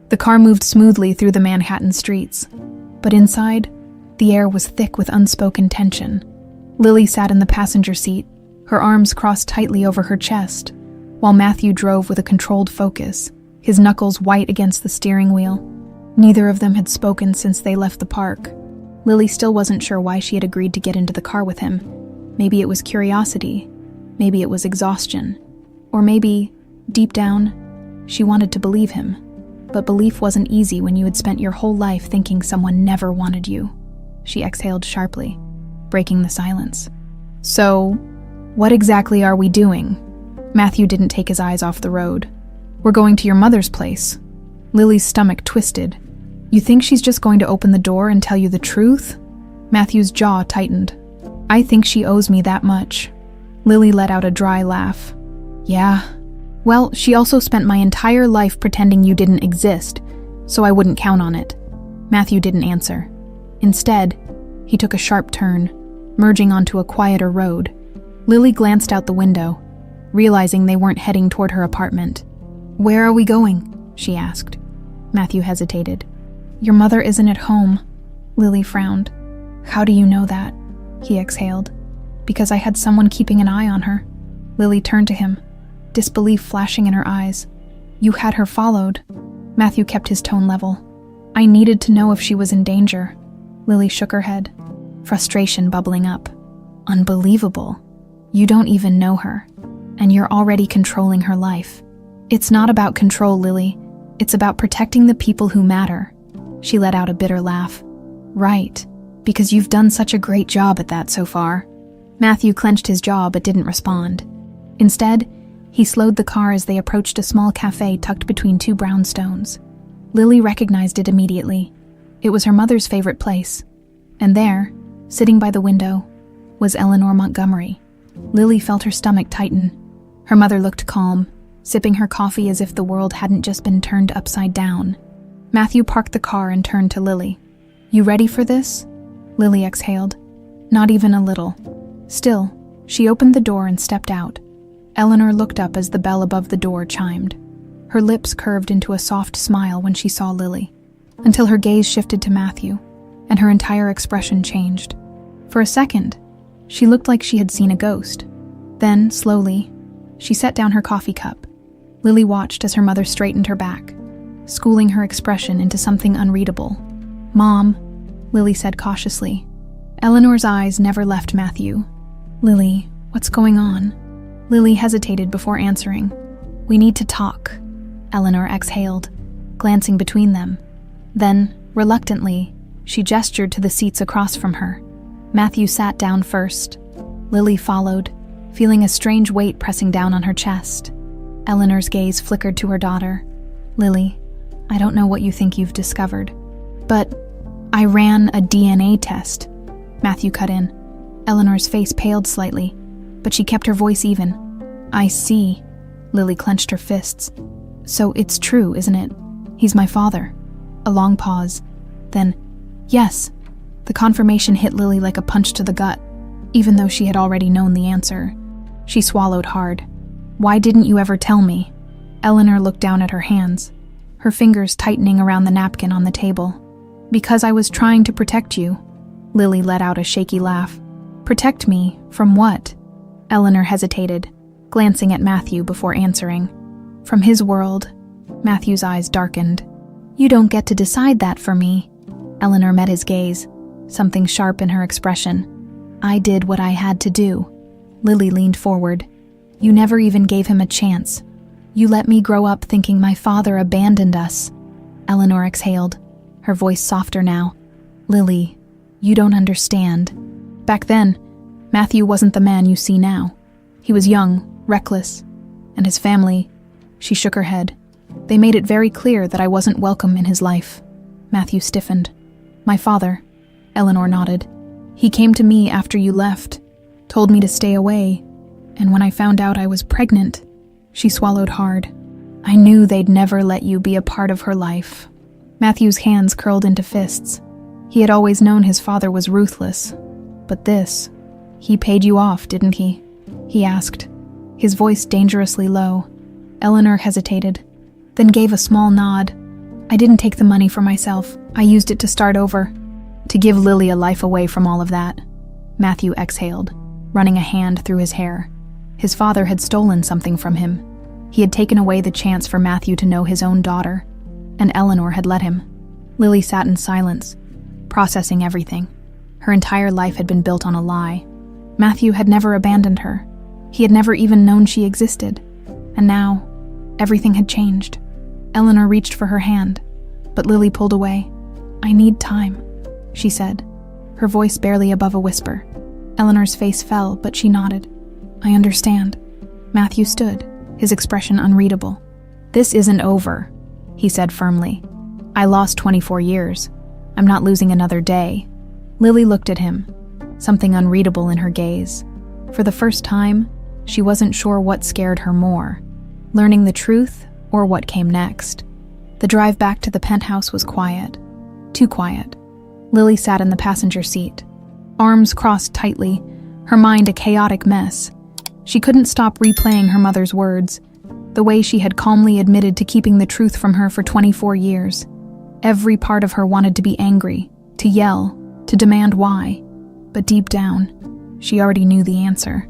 The car moved smoothly through the Manhattan streets, but inside, the air was thick with unspoken tension. Lily sat in the passenger seat, her arms crossed tightly over her chest, while Matthew drove with a controlled focus, his knuckles white against the steering wheel. Neither of them had spoken since they left the park. Lily still wasn't sure why she had agreed to get into the car with him. Maybe it was curiosity, maybe it was exhaustion, or maybe, deep down, she wanted to believe him. But belief wasn't easy when you had spent your whole life thinking someone never wanted you. She exhaled sharply, breaking the silence. So, what exactly are we doing? Matthew didn't take his eyes off the road. We're going to your mother's place. Lily's stomach twisted. You think she's just going to open the door and tell you the truth? Matthew's jaw tightened. I think she owes me that much. Lily let out a dry laugh. Yeah. Well, she also spent my entire life pretending you didn't exist, so I wouldn't count on it. Matthew didn't answer. Instead, he took a sharp turn, merging onto a quieter road. Lily glanced out the window, realizing they weren't heading toward her apartment. Where are we going? She asked. Matthew hesitated. Your mother isn't at home. Lily frowned. How do you know that? He exhaled. Because I had someone keeping an eye on her. Lily turned to him, disbelief flashing in her eyes. You had her followed. Matthew kept his tone level. I needed to know if she was in danger. Lily shook her head, frustration bubbling up. Unbelievable. You don't even know her, and you're already controlling her life. It's not about control, Lily. It's about protecting the people who matter. She let out a bitter laugh. Right, because you've done such a great job at that so far. Matthew clenched his jaw but didn't respond. Instead, he slowed the car as they approached a small cafe tucked between two brownstones. Lily recognized it immediately. It was her mother's favorite place. And there, sitting by the window, was Eleanor Montgomery. Lily felt her stomach tighten. Her mother looked calm, sipping her coffee as if the world hadn't just been turned upside down. Matthew parked the car and turned to Lily. You ready for this? Lily exhaled. Not even a little. Still, she opened the door and stepped out. Eleanor looked up as the bell above the door chimed. Her lips curved into a soft smile when she saw Lily, until her gaze shifted to Matthew, and her entire expression changed. For a second, she looked like she had seen a ghost. Then, slowly, she set down her coffee cup. Lily watched as her mother straightened her back, schooling her expression into something unreadable. Mom, Lily said cautiously. Eleanor's eyes never left Matthew. Lily, what's going on? Lily hesitated before answering. We need to talk, Eleanor exhaled, glancing between them. Then, reluctantly, she gestured to the seats across from her. Matthew sat down first. Lily followed, feeling a strange weight pressing down on her chest. Eleanor's gaze flickered to her daughter. Lily, I don't know what you think you've discovered, but I ran a DNA test. Matthew cut in. Eleanor's face paled slightly, but she kept her voice even. I see. Lily clenched her fists. So it's true, isn't it? He's my father. A long pause. Then, yes. The confirmation hit Lily like a punch to the gut, even though she had already known the answer. She swallowed hard. Why didn't you ever tell me? Eleanor looked down at her hands, her fingers tightening around the napkin on the table. Because I was trying to protect you. Lily let out a shaky laugh. Protect me from what? Eleanor hesitated, glancing at Matthew before answering. From his world. Matthew's eyes darkened. You don't get to decide that for me. Eleanor met his gaze, something sharp in her expression. I did what I had to do. Lily leaned forward. You never even gave him a chance. You let me grow up thinking my father abandoned us. Eleanor exhaled, her voice softer now. Lily, you don't understand. Back then, Matthew wasn't the man you see now. He was young, reckless, and his family. She shook her head. They made it very clear that I wasn't welcome in his life. Matthew stiffened. My father, Eleanor nodded. He came to me after you left, told me to stay away, and when I found out I was pregnant, she swallowed hard. I knew they'd never let you be a part of her life. Matthew's hands curled into fists. He had always known his father was ruthless. But this, he paid you off, didn't he? He asked, his voice dangerously low. Eleanor hesitated, then gave a small nod. I didn't take the money for myself. I used it to start over, to give Lily a life away from all of that. Matthew exhaled, running a hand through his hair. His father had stolen something from him. He had taken away the chance for Matthew to know his own daughter, and Eleanor had let him. Lily sat in silence, processing everything. Her entire life had been built on a lie. Matthew had never abandoned her. He had never even known she existed. And now, everything had changed. Eleanor reached for her hand, but Lily pulled away. I need time, she said, her voice barely above a whisper. Eleanor's face fell, but she nodded. I understand. Matthew stood, his expression unreadable. This isn't over, he said firmly. I lost 24 years. I'm not losing another day. Lily looked at him, something unreadable in her gaze. For the first time, she wasn't sure what scared her more, learning the truth or what came next. The drive back to the penthouse was quiet. Too quiet. Lily sat in the passenger seat, arms crossed tightly, her mind a chaotic mess. She couldn't stop replaying her mother's words, the way she had calmly admitted to keeping the truth from her for 24 years. Every part of her wanted to be angry, to yell, to demand why. But deep down, she already knew the answer.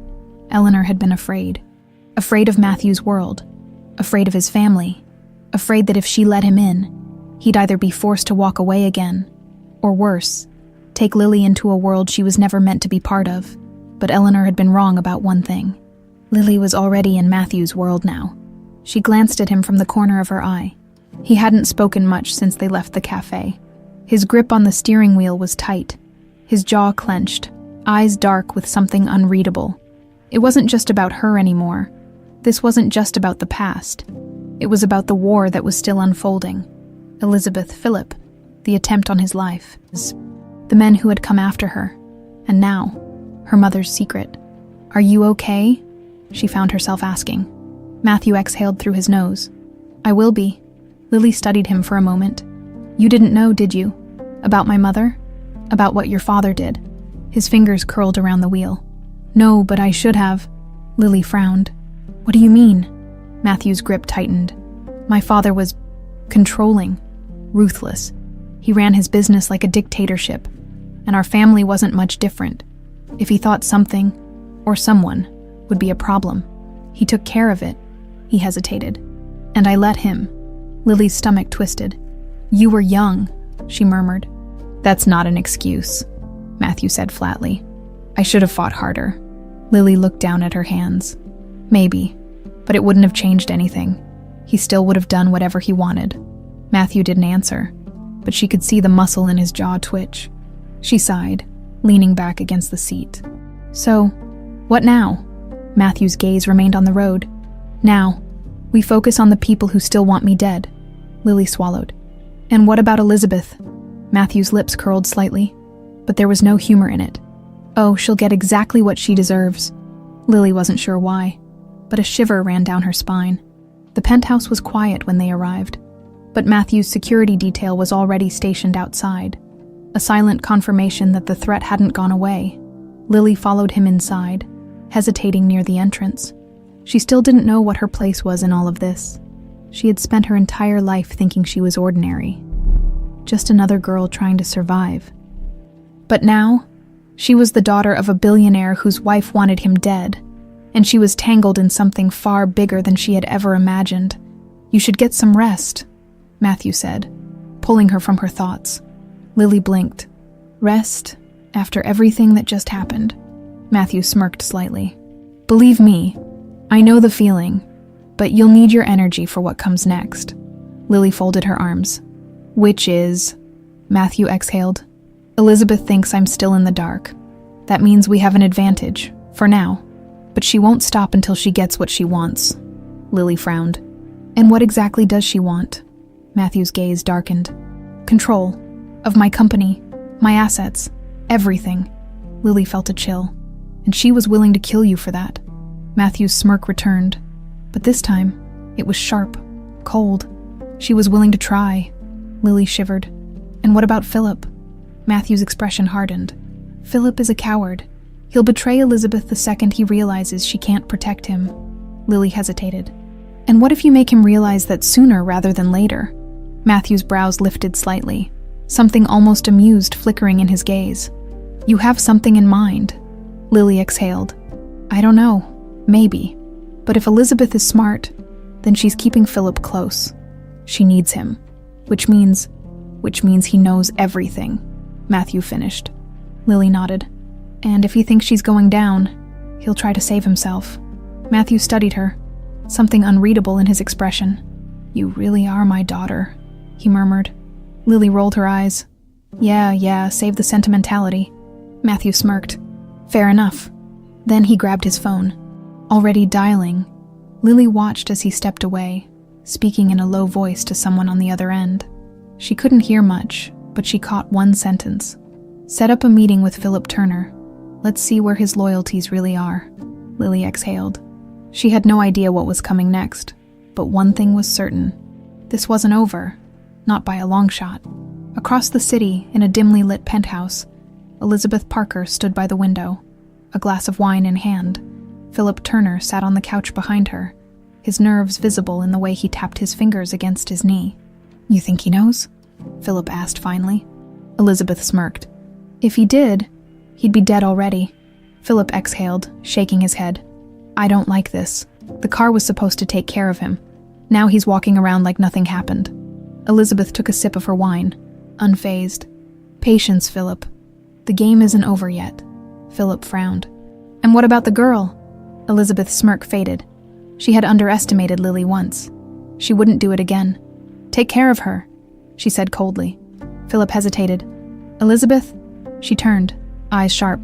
Eleanor had been afraid. Afraid of Matthew's world. Afraid of his family. Afraid that if she let him in, he'd either be forced to walk away again, or worse, take Lily into a world she was never meant to be part of. But Eleanor had been wrong about one thing. Lily was already in Matthew's world now. She glanced at him from the corner of her eye. He hadn't spoken much since they left the cafe. His grip on the steering wheel was tight, his jaw clenched, eyes dark with something unreadable. It wasn't just about her anymore. This wasn't just about the past. It was about the war that was still unfolding. Elizabeth, Philip, the attempt on his life, the men who had come after her, and now, her mother's secret. Are you okay? She found herself asking. Matthew exhaled through his nose. I will be. Lily studied him for a moment. You didn't know, did you? About my mother? About what your father did? His fingers curled around the wheel. No, but I should have. Lily frowned. What do you mean? Matthew's grip tightened. My father was controlling, ruthless. He ran his business like a dictatorship, and our family wasn't much different. If he thought something, or someone, would be a problem, he took care of it. He hesitated. And I let him. Lily's stomach twisted. You were young, she murmured. That's not an excuse, Matthew said flatly. I should have fought harder. Lily looked down at her hands. Maybe, but it wouldn't have changed anything. He still would have done whatever he wanted. Matthew didn't answer, but she could see the muscle in his jaw twitch. She sighed, leaning back against the seat. So, what now? Matthew's gaze remained on the road. Now, we focus on the people who still want me dead. Lily swallowed. And what about Elizabeth? Matthew's lips curled slightly, but there was no humor in it. Oh, she'll get exactly what she deserves. Lily wasn't sure why, but a shiver ran down her spine. The penthouse was quiet when they arrived, but Matthew's security detail was already stationed outside, a silent confirmation that the threat hadn't gone away. Lily followed him inside, hesitating near the entrance. She still didn't know what her place was in all of this. She had spent her entire life thinking she was ordinary. just another girl trying to survive. But now, she was the daughter of a billionaire whose wife wanted him dead, and she was tangled in something far bigger than she had ever imagined. "You should get some rest," Matthew said, pulling her from her thoughts. Lily blinked. "Rest? After everything that just happened?" Matthew smirked slightly. "Believe me, I know the feeling, but you'll need your energy for what comes next." Lily folded her arms. "Which is?" Matthew exhaled. "Elizabeth thinks I'm still in the dark. That means we have an advantage, for now. But she won't stop until she gets what she wants." Lily frowned. "And what exactly does she want?" Matthew's gaze darkened. "Control. Of my company, my assets, everything." Lily felt a chill. "And she was willing to kill you for that." Matthew's smirk returned. But this time, it was sharp, cold. "She was willing to try." Lily shivered. "And what about Philip?" Matthew's expression hardened. "Philip is a coward. He'll betray Elizabeth the second he realizes she can't protect him." Lily hesitated. "And what if you make him realize that sooner rather than later?" Matthew's brows lifted slightly, something almost amused flickering in his gaze. "You have something in mind." Lily exhaled. "I don't know. Maybe. But if Elizabeth is smart, then she's keeping Philip close. She needs him. Which means he knows everything." Matthew finished. Lily nodded. "And if he thinks she's going down, he'll try to save himself." Matthew studied her, something unreadable in his expression. "You really are my daughter," he murmured. Lily rolled her eyes. Yeah, save the sentimentality." Matthew smirked. "Fair enough." Then he grabbed his phone. Already dialing, Lily watched as he stepped away, speaking in a low voice to someone on the other end. She couldn't hear much, but she caught one sentence. "Set up a meeting with Philip Turner. Let's see where his loyalties really are." Lily exhaled. She had no idea what was coming next, but one thing was certain. This wasn't over, not by a long shot. Across the city, in a dimly lit penthouse, Elizabeth Parker stood by the window, a glass of wine in hand. Philip Turner sat on the couch behind her, his nerves visible in the way he tapped his fingers against his knee. "You think he knows?" Philip asked finally. Elizabeth smirked. "If he did, he'd be dead already." Philip exhaled, shaking his head. "I don't like this. The car was supposed to take care of him. Now he's walking around like nothing happened." Elizabeth took a sip of her wine, unfazed. "Patience, Philip. The game isn't over yet." Philip frowned. "And what about the girl?" Elizabeth's smirk faded. She had underestimated Lily once. She wouldn't do it again. "Take care of her," she said coldly. Philip hesitated. "Elizabeth?" She turned, eyes sharp.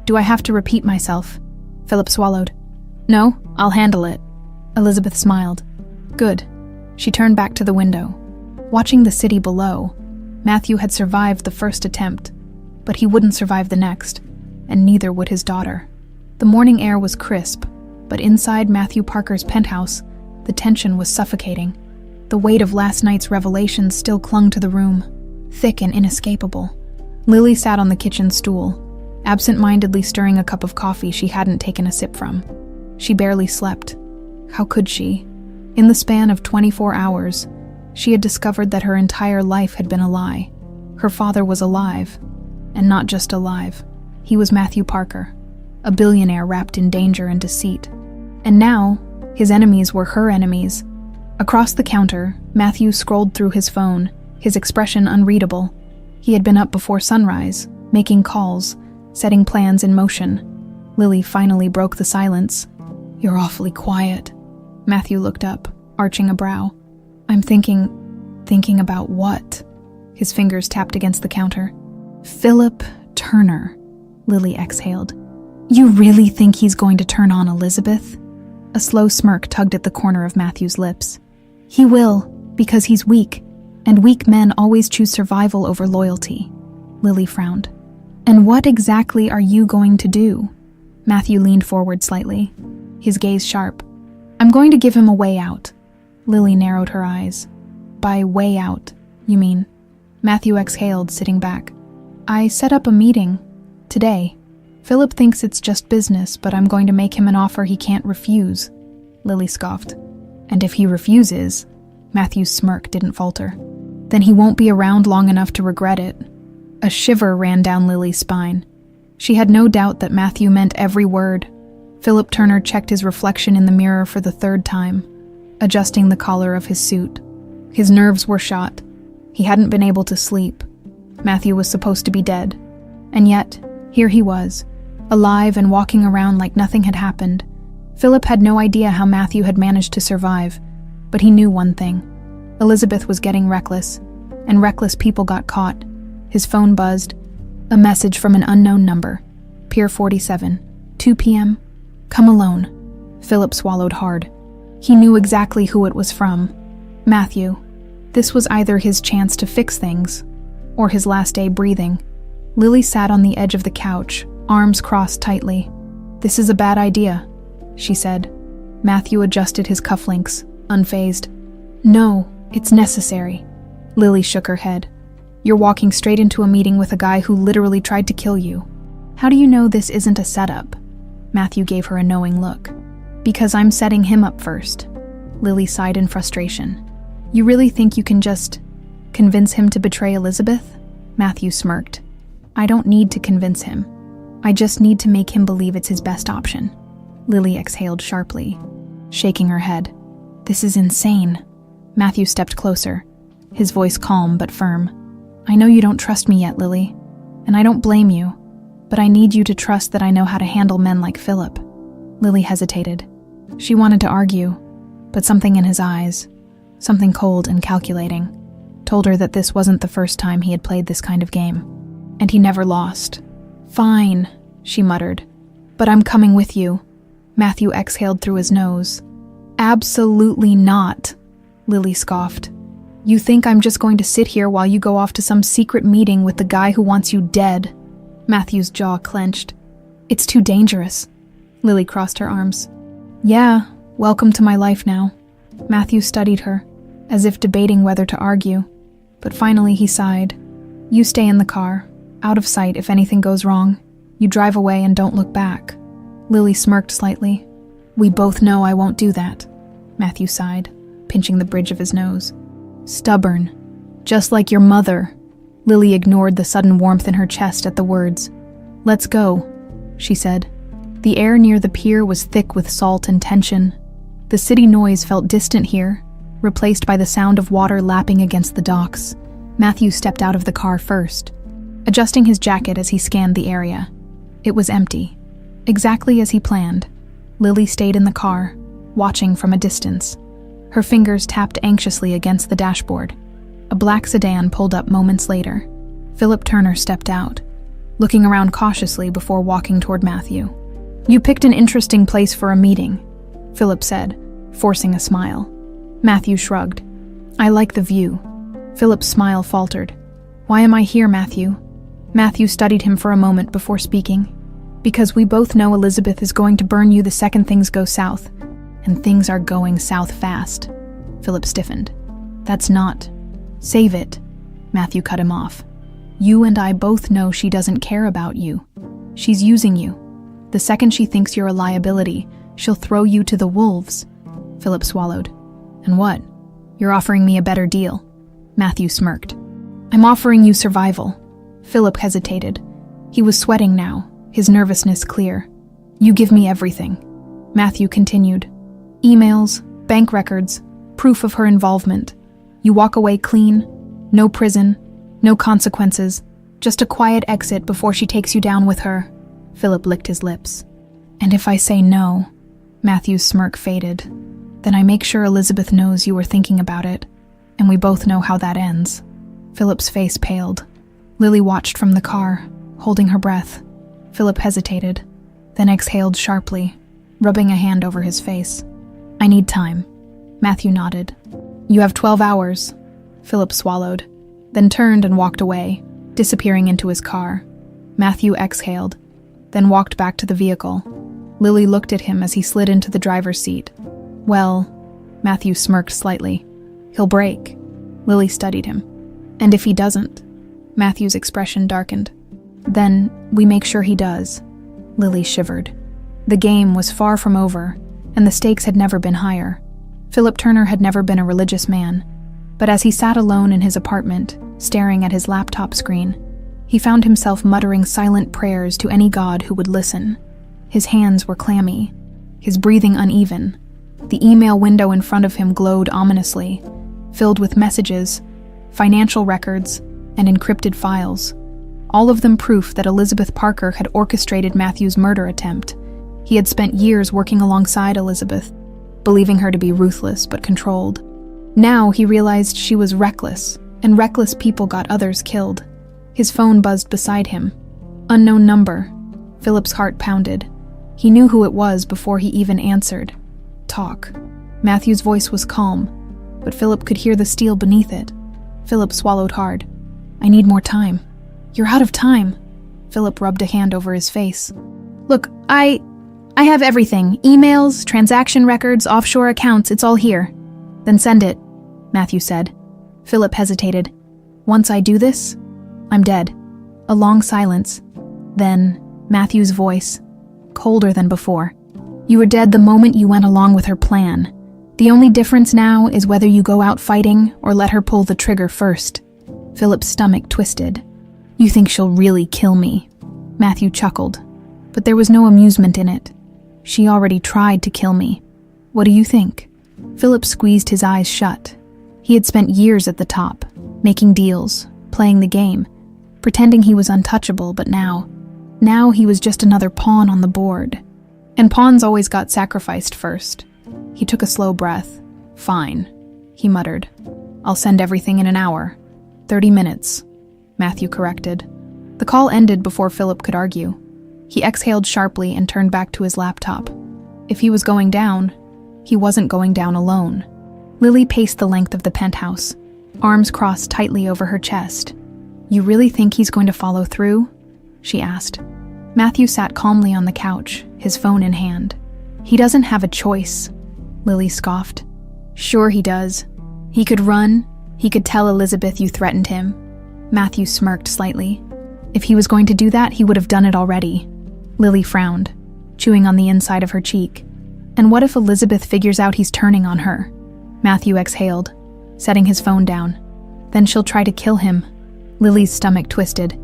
"Do I have to repeat myself?" Philip swallowed. "No, I'll handle it." Elizabeth smiled. "Good." She turned back to the window. Watching the city below, Matthew had survived the first attempt, but he wouldn't survive the next, and neither would his daughter. The morning air was crisp, but inside Matthew Parker's penthouse, the tension was suffocating. The weight of last night's revelations still clung to the room, thick and inescapable. Lily sat on the kitchen stool, absent-mindedly stirring a cup of coffee she hadn't taken a sip from. She barely slept. How could she? In the span of 24 hours, she had discovered that her entire life had been a lie. Her father was alive, and not just alive. He was Matthew Parker, a billionaire wrapped in danger and deceit. And now, his enemies were her enemies. Across the counter, Matthew scrolled through his phone, his expression unreadable. He had been up before sunrise, making calls, setting plans in motion. Lily finally broke the silence. "You're awfully quiet." Matthew looked up, arching a brow. "I'm thinking about what?" His fingers tapped against the counter. "Philip Turner," Lily exhaled. "You really think he's going to turn on Elizabeth?" A slow smirk tugged at the corner of Matthew's lips. "He will, because he's weak, and weak men always choose survival over loyalty." Lily frowned. "And what exactly are you going to do?" Matthew leaned forward slightly, his gaze sharp. "I'm going to give him a way out." Lily narrowed her eyes. "By way out, you mean?" Matthew exhaled, sitting back. "I set up a meeting. Today. Philip thinks it's just business, but I'm going to make him an offer he can't refuse." Lily scoffed. "And if he refuses?" Matthew's smirk didn't falter. Then he won't be around long enough to regret it. A shiver ran down Lily's spine. She had no doubt that Matthew meant every word. Philip Turner checked his reflection in the mirror for the third time, adjusting the collar of his suit. His nerves were shot. He hadn't been able to sleep. Matthew was supposed to be dead. And yet, here he was, alive and walking around like nothing had happened. Philip had no idea how Matthew had managed to survive, but he knew one thing. Elizabeth was getting reckless, and reckless people got caught. His phone buzzed. A message from an unknown number. Pier 47, 2 p.m. Come alone. Philip swallowed hard. He knew exactly who it was from. Matthew. This was either his chance to fix things, or his last day breathing. Lily sat on the edge of the couch, arms crossed tightly. This is a bad idea, she said. Matthew adjusted his cufflinks, unfazed. No, it's necessary. Lily shook her head. You're walking straight into a meeting with a guy who literally tried to kill you. How do you know this isn't a setup? Matthew gave her a knowing look. Because I'm setting him up first. Lily sighed in frustration. You really think you can just convince him to betray Elizabeth? Matthew smirked. I don't need to convince him. I just need to make him believe it's his best option. Lily exhaled sharply, shaking her head. This is insane. Matthew stepped closer, his voice calm but firm. I know you don't trust me yet, Lily, and I don't blame you, but I need you to trust that I know how to handle men like Philip. Lily hesitated. She wanted to argue, but something in his eyes, something cold and calculating, told her that this wasn't the first time he had played this kind of game, and he never lost. Fine, she muttered, but I'm coming with you. Matthew exhaled through his nose. Absolutely not, Lily scoffed. You think I'm just going to sit here while you go off to some secret meeting with the guy who wants you dead? Matthew's jaw clenched. It's too dangerous. Lily crossed her arms. Yeah, welcome to my life now. Matthew studied her, as if debating whether to argue, but finally he sighed. You stay in the car, out of sight if anything goes wrong. You drive away and don't look back. Lily smirked slightly. We both know I won't do that. Matthew sighed, pinching the bridge of his nose. Stubborn. Just like your mother. Lily ignored the sudden warmth in her chest at the words. Let's go, she said. The air near the pier was thick with salt and tension. The city noise felt distant here, replaced by the sound of water lapping against the docks. Matthew stepped out of the car first, adjusting his jacket as he scanned the area. It was empty, exactly as he planned. Lily stayed in the car, watching from a distance. Her fingers tapped anxiously against the dashboard. A black sedan pulled up moments later. Philip Turner stepped out, looking around cautiously before walking toward Matthew. You picked an interesting place for a meeting, Philip said, forcing a smile. Matthew shrugged. I like the view. Philip's smile faltered. Why am I here, Matthew? Matthew studied him for a moment before speaking. Because we both know Elizabeth is going to burn you the second things go south. And things are going south fast. Philip stiffened. That's not. Save it. Matthew cut him off. You and I both know she doesn't care about you. She's using you. The second she thinks you're a liability, she'll throw you to the wolves. Philip swallowed. And what? You're offering me a better deal. Matthew smirked. I'm offering you survival. Philip hesitated. He was sweating now, his nervousness clear. You give me everything. Matthew continued. Emails, bank records, proof of her involvement. You walk away clean, no prison, no consequences, just a quiet exit before she takes you down with her. Philip licked his lips. And if I say no, Matthew's smirk faded, then I make sure Elizabeth knows you were thinking about it, and we both know how that ends. Philip's face paled. Lily watched from the car, holding her breath. Philip hesitated, then exhaled sharply, rubbing a hand over his face. I need time. Matthew nodded. You have 12 hours. Philip swallowed, then turned and walked away, disappearing into his car. Matthew exhaled, then walked back to the vehicle. Lily looked at him as he slid into the driver's seat. Well, Matthew smirked slightly. He'll break. Lily studied him. And if he doesn't? Matthew's expression darkened. Then we make sure he does. Lily shivered. The game was far from over, and the stakes had never been higher. Philip Turner had never been a religious man, But as he sat alone in his apartment, staring at his laptop screen, he found himself muttering silent prayers to any god who would listen. His hands were clammy, his breathing uneven. The email window in front of him glowed ominously, filled with messages, financial records, and encrypted files. All of them proof that Elizabeth Parker had orchestrated Matthew's murder attempt. He had spent years working alongside Elizabeth, believing her to be ruthless but controlled. Now he realized she was reckless, and reckless people got others killed. His phone buzzed beside him. Unknown number. Philip's heart pounded. He knew who it was before he even answered. Talk. Matthew's voice was calm, but Philip could hear the steel beneath it. Philip swallowed hard. I need more time. You're out of time. Philip rubbed a hand over his face. Look, I have everything. Emails, transaction records, offshore accounts, it's all here. Then send it, Matthew said. Philip hesitated. Once I do this, I'm dead. A long silence. Then, Matthew's voice, colder than before. You were dead the moment you went along with her plan. The only difference now is whether you go out fighting or let her pull the trigger first. Philip's stomach twisted. You think she'll really kill me? Matthew chuckled, but there was no amusement in it. She already tried to kill me. What do you think? Philip squeezed his eyes shut. He had spent years at the top, making deals, playing the game, pretending he was untouchable, but now he was just another pawn on the board. And pawns always got sacrificed first. He took a slow breath. Fine, he muttered. I'll send everything in an hour. 30 minutes, Matthew corrected. The call ended before Philip could argue. He exhaled sharply and turned back to his laptop. If he was going down, he wasn't going down alone. Lily paced the length of the penthouse, arms crossed tightly over her chest. You really think he's going to follow through? She asked. Matthew sat calmly on the couch, his phone in hand. He doesn't have a choice, Lily scoffed. Sure he does. He could run. He could tell Elizabeth you threatened him. Matthew smirked slightly. If he was going to do that, he would have done it already. Lily frowned, chewing on the inside of her cheek. And what if Elizabeth figures out he's turning on her? Matthew exhaled, setting his phone down. Then she'll try to kill him. Lily's stomach twisted.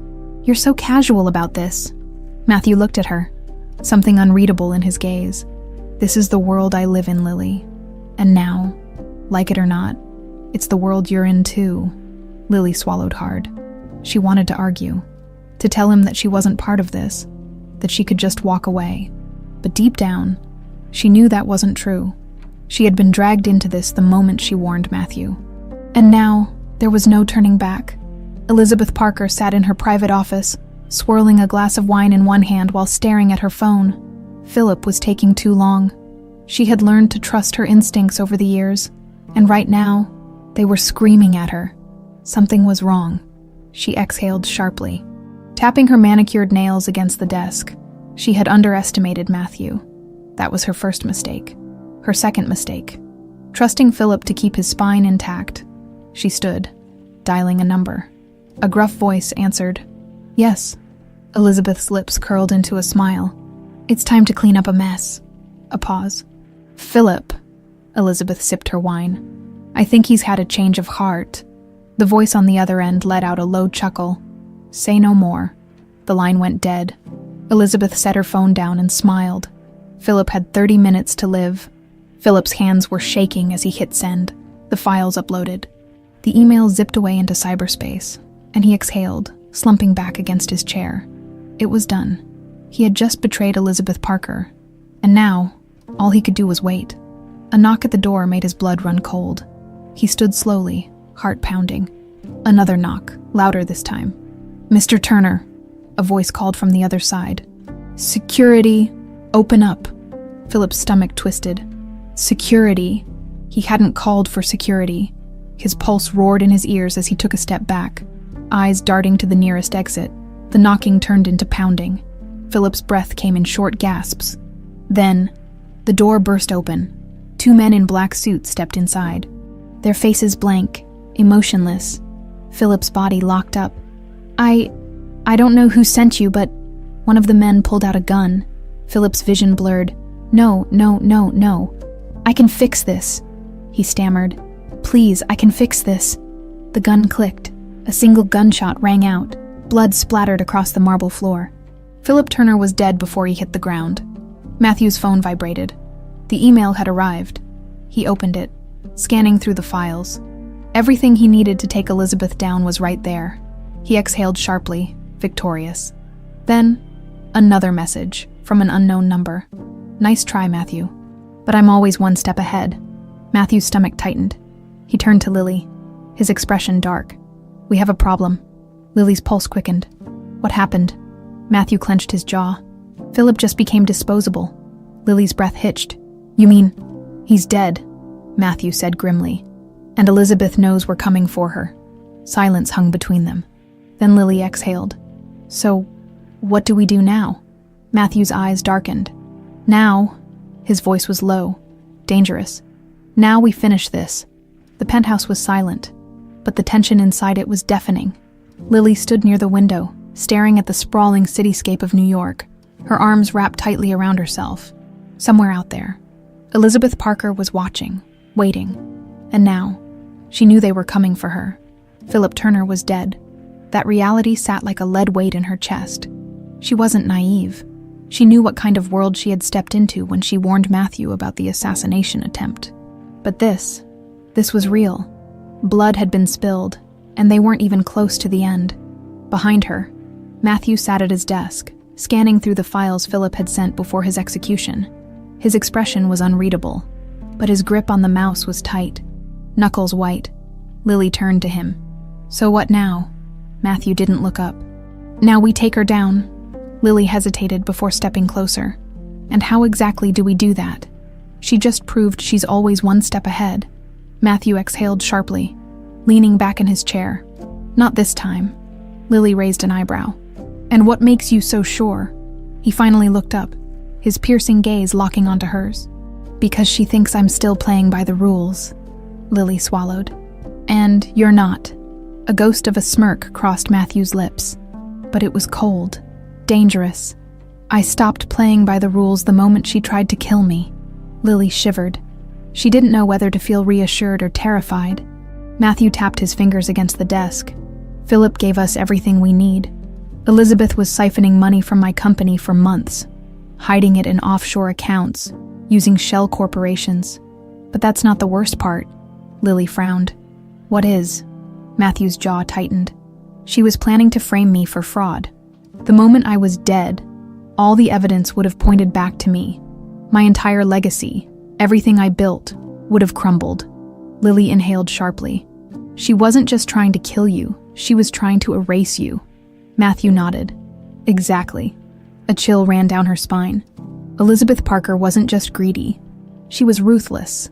You're so casual about this. Matthew looked at her, something unreadable in his gaze. This is the world I live in, Lily. And now, like it or not, it's the world you're in too. Lily swallowed hard. She wanted to argue, to tell him that she wasn't part of this, that she could just walk away. But deep down, she knew that wasn't true. She had been dragged into this the moment she warned Matthew. And now, there was no turning back. Elizabeth Parker sat in her private office, swirling a glass of wine in one hand while staring at her phone. Philip was taking too long. She had learned to trust her instincts over the years, and right now, they were screaming at her. Something was wrong. She exhaled sharply. Tapping her manicured nails against the desk, she had underestimated Matthew. That was her first mistake. Her second mistake. Trusting Philip to keep his spine intact, she stood, dialing a number. A gruff voice answered. Yes. Elizabeth's lips curled into a smile. It's time to clean up a mess. A pause. Philip. Elizabeth sipped her wine. I think he's had a change of heart. The voice on the other end let out a low chuckle. Say no more. The line went dead. Elizabeth set her phone down and smiled. Philip had 30 minutes to live. Philip's hands were shaking as he hit send. The files uploaded. The email zipped away into cyberspace, and he exhaled, slumping back against his chair. It was done. He had just betrayed Elizabeth Parker, and now, all he could do was wait. A knock at the door made his blood run cold. He stood slowly, heart pounding. Another knock, louder this time. Mr. Turner, a voice called from the other side. Security, open up. Philip's stomach twisted. Security. He hadn't called for security. His pulse roared in his ears as he took a step back, eyes darting to the nearest exit. The knocking turned into pounding. Philip's breath came in short gasps. Then, the door burst open. 2 men in black suits stepped inside. Their faces blank, emotionless. Philip's body locked up. I don't know who sent you, but one of the men pulled out a gun. Philip's vision blurred. No. I can fix this, he stammered. please, I can fix this." The gun clicked. A single gunshot rang out. Blood splattered across the marble floor. Philip Turner was dead before he hit the ground. Matthew's phone vibrated. The email had arrived. He opened it, scanning through the files. Everything he needed to take Elizabeth down was right there. He exhaled sharply, victorious. Then, another message from an unknown number. "Nice try, Matthew. But I'm always one step ahead." Matthew's stomach tightened. He turned to Lily, his expression dark. "We have a problem." Lily's pulse quickened. "What happened?" Matthew clenched his jaw. Philip just became disposable. Lily's breath hitched. "You mean, he's dead?" Matthew said grimly. "And Elizabeth knows we're coming for her." Silence hung between them. Then Lily exhaled. "So, what do we do now?" Matthew's eyes darkened. "Now," his voice was low, dangerous. "Now we finish this." The penthouse was silent, but the tension inside it was deafening. Lily stood near the window, staring at the sprawling cityscape of New York, her arms wrapped tightly around herself. Somewhere out there, Elizabeth Parker was watching, waiting. And now, she knew they were coming for her. Philip Turner was dead. That reality sat like a lead weight in her chest. She wasn't naive. She knew what kind of world she had stepped into when she warned Matthew about the assassination attempt. But this was real. Blood had been spilled, and they weren't even close to the end. Behind her, Matthew sat at his desk, scanning through the files Philip had sent before his execution. His expression was unreadable, but his grip on the mouse was tight, knuckles white. Lily turned to him. "So what now?" Matthew didn't look up. "Now we take her down." Lily hesitated before stepping closer. "And how exactly do we do that?" She just proved she's always one step ahead. Matthew exhaled sharply, leaning back in his chair. "Not this time." Lily raised an eyebrow. "And what makes you so sure?" He finally looked up, his piercing gaze locking onto hers. "Because she thinks I'm still playing by the rules." Lily swallowed. "And you're not." A ghost of a smirk crossed Matthew's lips. But it was cold, dangerous. "I stopped playing by the rules the moment she tried to kill me." Lily shivered. She didn't know whether to feel reassured or terrified. Matthew tapped his fingers against the desk. "Philip gave us everything we need. Elizabeth was siphoning money from my company for months, hiding it in offshore accounts, using shell corporations. But that's not the worst part." Lily frowned. "What is?" Matthew's jaw tightened. "She was planning to frame me for fraud. The moment I was dead, all the evidence would have pointed back to me. My entire legacy, everything I built, would have crumbled." Lily inhaled sharply. "She wasn't just trying to kill you, she was trying to erase you." Matthew nodded. "Exactly." A chill ran down her spine. Elizabeth Parker wasn't just greedy. She was ruthless.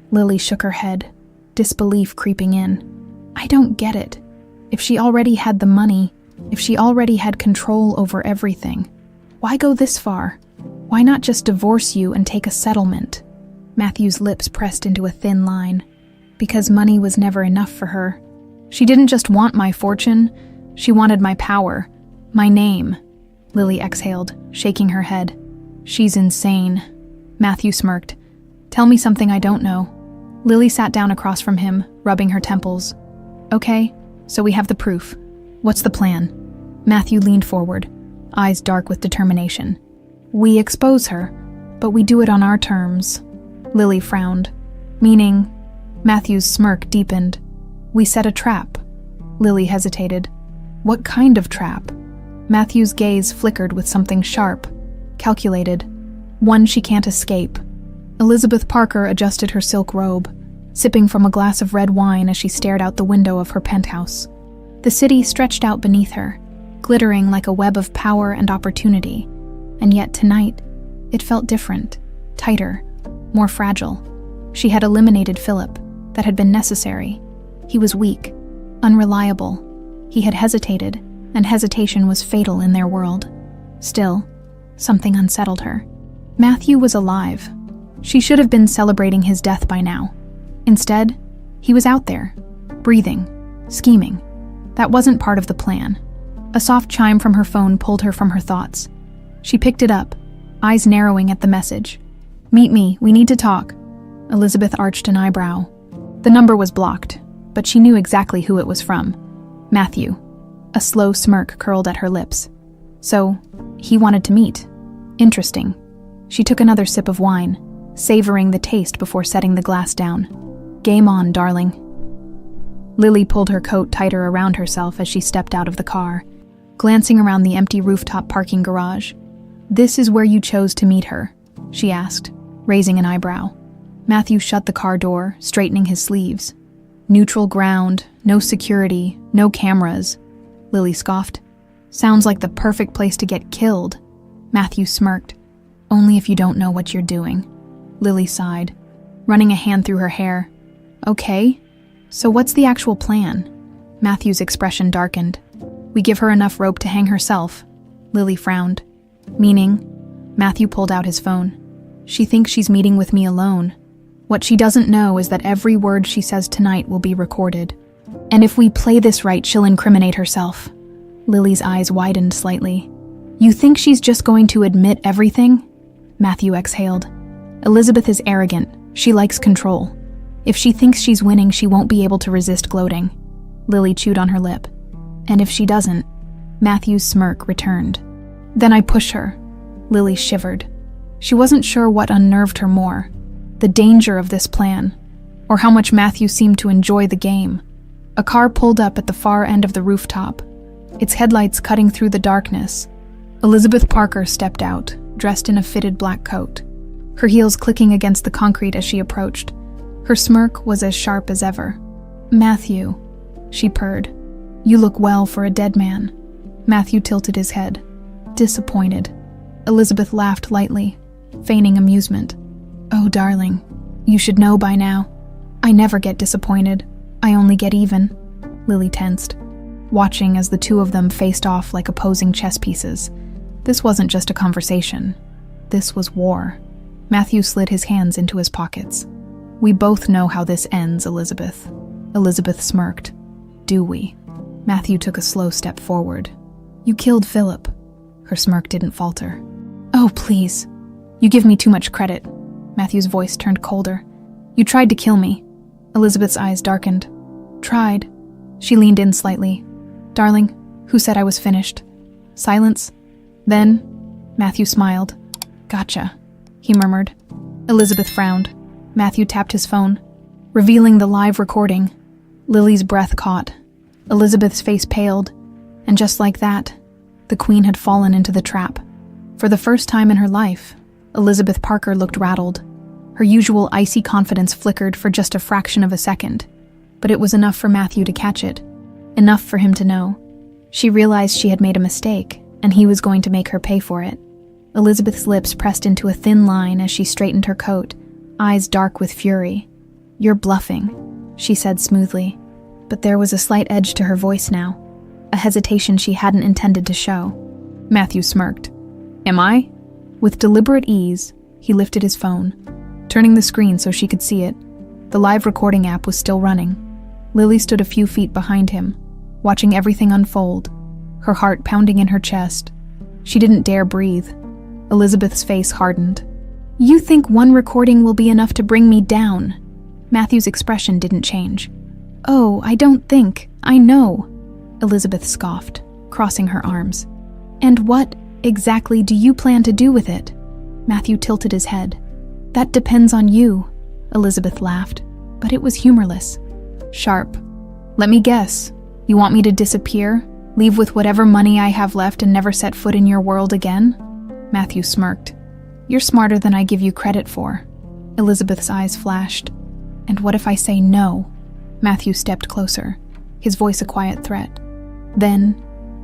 Lily shook her head, disbelief creeping in. "I don't get it. If she already had the money, if she already had control over everything, why go this far? Why not just divorce you and take a settlement?" Matthew's lips pressed into a thin line. "Because money was never enough for her. She didn't just want my fortune, she wanted my power, my name." Lily exhaled, shaking her head. "She's insane." Matthew smirked. "Tell me something I don't know." Lily sat down across from him, rubbing her temples. "Okay, so we have the proof. What's the plan?" Matthew leaned forward, eyes dark with determination. "We expose her, but we do it on our terms." Lily frowned. "Meaning?" Matthew's smirk deepened. "We set a trap." Lily hesitated. "What kind of trap?" Matthew's gaze flickered with something sharp, calculated. One she can't escape. Elizabeth Parker adjusted her silk robe, sipping from a glass of red wine as she stared out the window of her penthouse. The city stretched out beneath her, glittering like a web of power and opportunity. And yet tonight, it felt different, tighter, more fragile. She had eliminated Philip. That had been necessary. He was weak, unreliable. He had hesitated, and hesitation was fatal in their world. Still, something unsettled her. Matthew was alive. She should have been celebrating his death by now. Instead, he was out there, breathing, scheming. That wasn't part of the plan. A soft chime from her phone pulled her from her thoughts. She picked it up, eyes narrowing at the message. "Meet me, we need to talk." Elizabeth arched an eyebrow. The number was blocked, but she knew exactly who it was from. Matthew. A slow smirk curled at her lips. So, he wanted to meet. Interesting. She took another sip of wine, savoring the taste before setting the glass down. Game on, darling. Lily pulled her coat tighter around herself as she stepped out of the car, glancing around the empty rooftop parking garage. "This is where you chose to meet her?" she asked, raising an eyebrow. Matthew shut the car door, straightening his sleeves. "Neutral ground, no security, no cameras," Lily scoffed. "Sounds like the perfect place to get killed." Matthew smirked. "Only if you don't know what you're doing." Lily sighed, running a hand through her hair. "Okay, so what's the actual plan?" Matthew's expression darkened. "We give her enough rope to hang herself." Lily frowned. "Meaning?" Matthew pulled out his phone. "She thinks she's meeting with me alone. What she doesn't know is that every word she says tonight will be recorded. And if we play this right, she'll incriminate herself." Lily's eyes widened slightly. "You think she's just going to admit everything?" Matthew exhaled. "Elizabeth is arrogant. She likes control. If she thinks she's winning, she won't be able to resist gloating." Lily chewed on her lip. "And if she doesn't?" Matthew's smirk returned. "Then I push her." Lily shivered. She wasn't sure what unnerved her more, the danger of this plan, or how much Matthew seemed to enjoy the game. A car pulled up at the far end of the rooftop, its headlights cutting through the darkness. Elizabeth Parker stepped out, dressed in a fitted black coat, her heels clicking against the concrete as she approached. Her smirk was as sharp as ever. "Matthew," she purred, "you look well for a dead man." Matthew tilted his head, disappointed. Elizabeth laughed lightly, feigning amusement. "Oh, darling, you should know by now. I never get disappointed. I only get even." Lily tensed, watching as the two of them faced off like opposing chess pieces. This wasn't just a conversation. This was war. Matthew slid his hands into his pockets. "We both know how this ends, Elizabeth." Elizabeth smirked. "Do we?" Matthew took a slow step forward. "You killed Philip." Her smirk didn't falter. "Oh, please. You give me too much credit." Matthew's voice turned colder. "You tried to kill me." Elizabeth's eyes darkened. "Tried." She leaned in slightly. "Darling, who said I was finished?" Silence. Then, Matthew smiled. "Gotcha," he murmured. Elizabeth frowned. Matthew tapped his phone, revealing the live recording. Lily's breath caught. Elizabeth's face paled, and just like that, the queen had fallen into the trap. For the first time in her life, Elizabeth Parker looked rattled. Her usual icy confidence flickered for just a fraction of a second, but it was enough for Matthew to catch it, enough for him to know. She realized she had made a mistake, and he was going to make her pay for it. Elizabeth's lips pressed into a thin line as she straightened her coat, eyes dark with fury. "You're bluffing," she said smoothly, but there was a slight edge to her voice now, a hesitation she hadn't intended to show. Matthew smirked. "Am I?" With deliberate ease, he lifted his phone, turning the screen so she could see it. The live recording app was still running. Lily stood a few feet behind him, watching everything unfold, her heart pounding in her chest. She didn't dare breathe. Elizabeth's face hardened. "You think one recording will be enough to bring me down?" Matthew's expression didn't change. "Oh, I don't think. I know." Elizabeth scoffed, crossing her arms. "And what exactly do you plan to do with it?" Matthew tilted his head. "That depends on you," Elizabeth laughed, but it was humorless. Sharp. "Let me guess. You want me to disappear, leave with whatever money I have left and never set foot in your world again?" Matthew smirked. "You're smarter than I give you credit for." Elizabeth's eyes flashed. "And what if I say no?" Matthew stepped closer, his voice a quiet threat. "Then,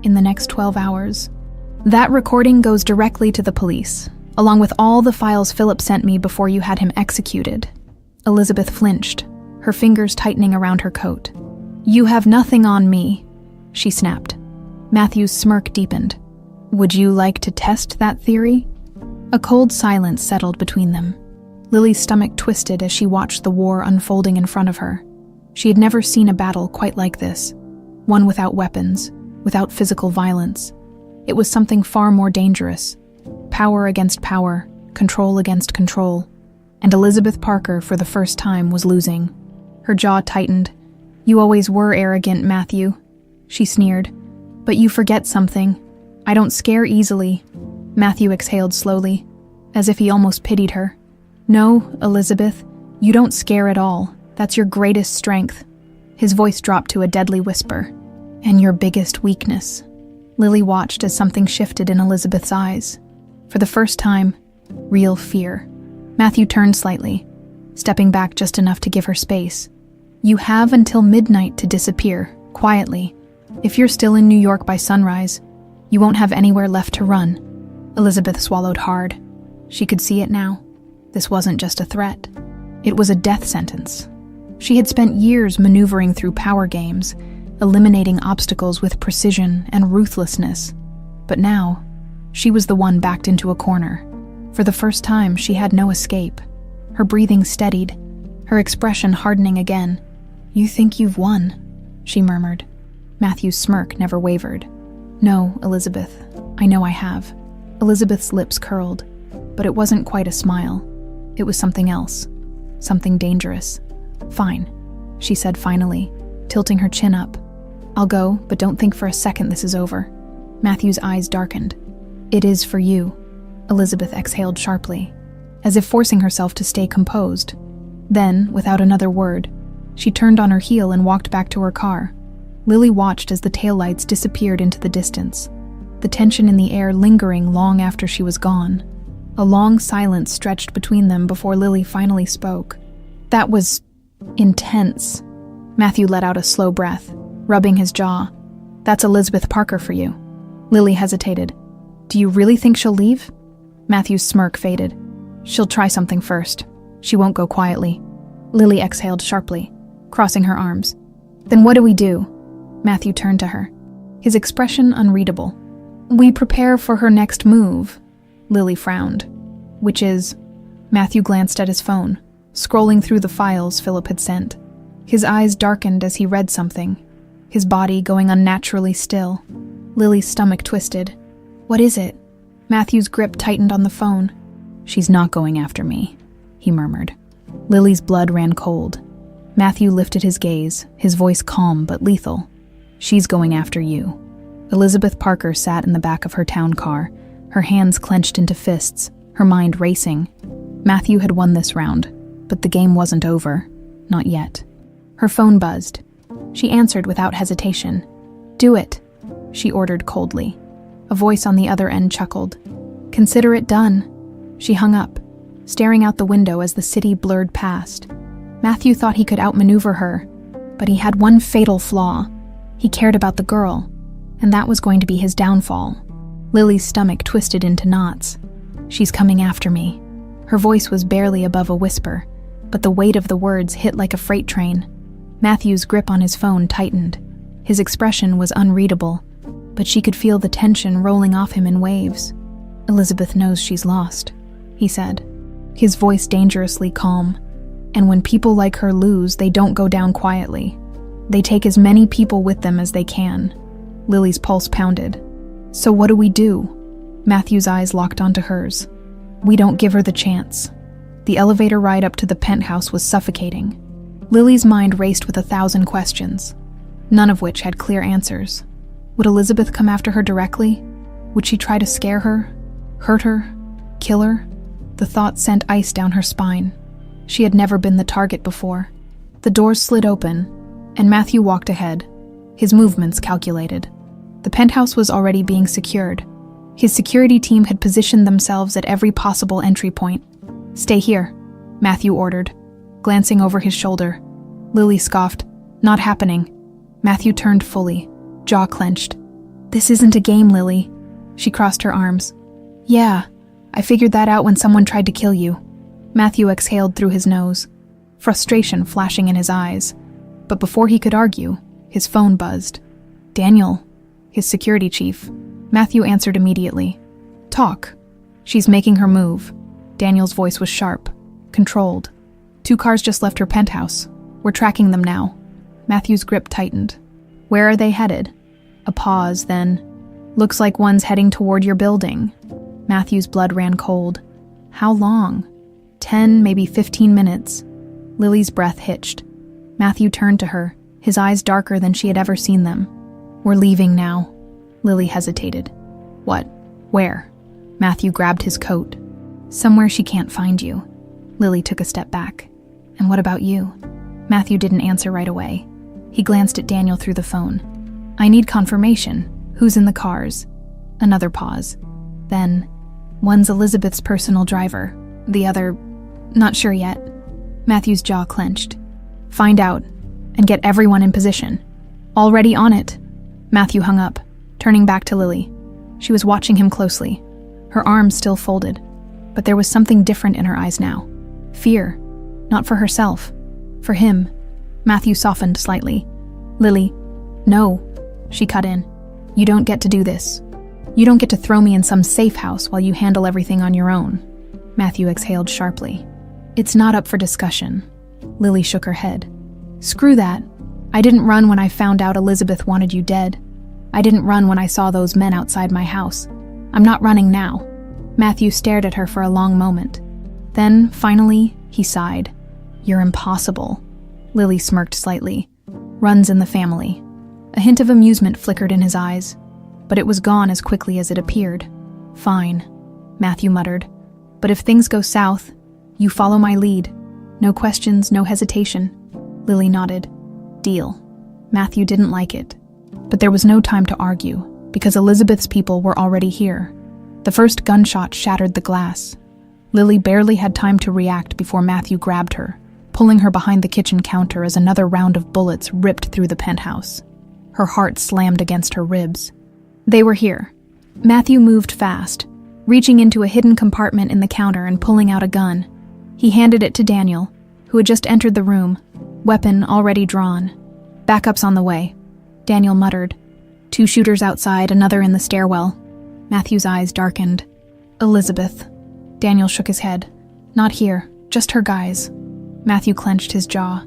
in the next 12 hours, that recording goes directly to the police, along with all the files Philip sent me before you had him executed." Elizabeth flinched, her fingers tightening around her coat. "You have nothing on me," she snapped. Matthew's smirk deepened. "Would you like to test that theory?" A cold silence settled between them. Lily's stomach twisted as she watched the war unfolding in front of her. She had never seen a battle quite like this, one without weapons, without physical violence. It was something far more dangerous. Power against power, control against control. And Elizabeth Parker, for the first time, was losing. Her jaw tightened. "You always were arrogant, Matthew," she sneered. "But you forget something. I don't scare easily." Matthew exhaled slowly, as if he almost pitied her. "No, Elizabeth, you don't scare at all. That's your greatest strength." His voice dropped to a deadly whisper. "And your biggest weakness." Lily watched as something shifted in Elizabeth's eyes. For the first time, real fear. Matthew turned slightly, stepping back just enough to give her space. "You have until midnight to disappear, quietly. If you're still in New York by sunrise, you won't have anywhere left to run." Elizabeth swallowed hard. She could see it now. This wasn't just a threat. It was a death sentence. She had spent years maneuvering through power games, eliminating obstacles with precision and ruthlessness. But now, she was the one backed into a corner. For the first time, she had no escape. Her breathing steadied, her expression hardening again. "You think you've won," she murmured. Matthew's smirk never wavered. "No, Elizabeth, I know I have." Elizabeth's lips curled, but it wasn't quite a smile. It was something else, something dangerous. "Fine," she said finally, tilting her chin up. "I'll go, but don't think for a second this is over." Matthew's eyes darkened. "It is for you," Elizabeth exhaled sharply, as if forcing herself to stay composed. Then, without another word, she turned on her heel and walked back to her car. Lily watched as the taillights disappeared into the distance, the tension in the air lingering long after she was gone. A long silence stretched between them before Lily finally spoke. "That was intense." Matthew let out a slow breath, rubbing his jaw. "That's Elizabeth Parker for you." Lily hesitated. "Do you really think she'll leave?" Matthew's smirk faded. "She'll try something first. She won't go quietly." Lily exhaled sharply, crossing her arms. "Then what do we do?" Matthew turned to her, his expression unreadable. "We prepare for her next move." Lily frowned. "Which is?" Matthew glanced at his phone, scrolling through the files Philip had sent. His eyes darkened as he read something, his body going unnaturally still. Lily's stomach twisted. "What is it?" Matthew's grip tightened on the phone. "She's not going after me," he murmured. Lily's blood ran cold. Matthew lifted his gaze, his voice calm but lethal. "She's going after you." Elizabeth Parker sat in the back of her town car, her hands clenched into fists, her mind racing. Matthew had won this round, but the game wasn't over. Not yet. Her phone buzzed. She answered without hesitation. "Do it," she ordered coldly. A voice on the other end chuckled. "Consider it done." She hung up, staring out the window as the city blurred past. Matthew thought he could outmaneuver her, but he had one fatal flaw. He cared about the girl, and that was going to be his downfall. Lily's stomach twisted into knots. "She's coming after me." Her voice was barely above a whisper, but the weight of the words hit like a freight train. Matthew's grip on his phone tightened. His expression was unreadable, but she could feel the tension rolling off him in waves. "Elizabeth knows she's lost," he said, his voice dangerously calm. "And when people like her lose, they don't go down quietly. They take as many people with them as they can." Lily's pulse pounded. "So what do we do?" Matthew's eyes locked onto hers. "We don't give her the chance." The elevator ride up to the penthouse was suffocating. Lily's mind raced with 1,000 questions, none of which had clear answers. Would Elizabeth come after her directly? Would she try to scare her? Hurt her? Kill her? The thought sent ice down her spine. She had never been the target before. The doors slid open, and Matthew walked ahead, his movements calculated. The penthouse was already being secured. His security team had positioned themselves at every possible entry point. "Stay here," Matthew ordered, glancing over his shoulder. Lily scoffed. "Not happening." Matthew turned fully, jaw clenched. "This isn't a game, Lily." She crossed her arms. "Yeah, I figured that out when someone tried to kill you." Matthew exhaled through his nose, frustration flashing in his eyes. But before he could argue, his phone buzzed. "Daniel," his security chief. Matthew answered immediately. "Talk." "She's making her move." Daniel's voice was sharp, controlled. "2 cars just left her penthouse. We're tracking them now." Matthew's grip tightened. "Where are they headed?" A pause, then, "Looks like one's heading toward your building." Matthew's blood ran cold. "How long?" 10, maybe 15 minutes. Lily's breath hitched. Matthew turned to her, his eyes darker than she had ever seen them. "We're leaving now." Lily hesitated. "What? Where?" Matthew grabbed his coat. "Somewhere she can't find you." Lily took a step back. "And what about you?" Matthew didn't answer right away. He glanced at Daniel through the phone. "I need confirmation. Who's in the cars?" Another pause. Then, "One's Elizabeth's personal driver. The other, not sure yet." Matthew's jaw clenched. "Find out, and get everyone in position." "Already on it." Matthew hung up, turning back to Lily. She was watching him closely, her arms still folded, but there was something different in her eyes now. Fear, not for herself, for him. Matthew softened slightly. "Lily, no," she cut in. "You don't get to do this. You don't get to throw me in some safe house while you handle everything on your own." Matthew exhaled sharply. "It's not up for discussion." Lily shook her head. "Screw that. I didn't run when I found out Elizabeth wanted you dead. I didn't run when I saw those men outside my house. I'm not running now." Matthew stared at her for a long moment. Then, finally, he sighed. "You're impossible." Lily smirked slightly. "Runs in the family." A hint of amusement flickered in his eyes, but it was gone as quickly as it appeared. "Fine," Matthew muttered. "But if things go south, you follow my lead. No questions, no hesitation." Lily nodded. "Deal." Matthew didn't like it, but there was no time to argue, because Elizabeth's people were already here. The first gunshot shattered the glass. Lily barely had time to react before Matthew grabbed her, pulling her behind the kitchen counter as another round of bullets ripped through the penthouse. Her heart slammed against her ribs. They were here. Matthew moved fast, reaching into a hidden compartment in the counter and pulling out a gun. He handed it to Daniel, who had just entered the room, weapon already drawn. "Backup's on the way," Daniel muttered. "2 shooters outside, another in the stairwell." Matthew's eyes darkened. "Elizabeth." Daniel shook his head. "Not here, just her guys." Matthew clenched his jaw.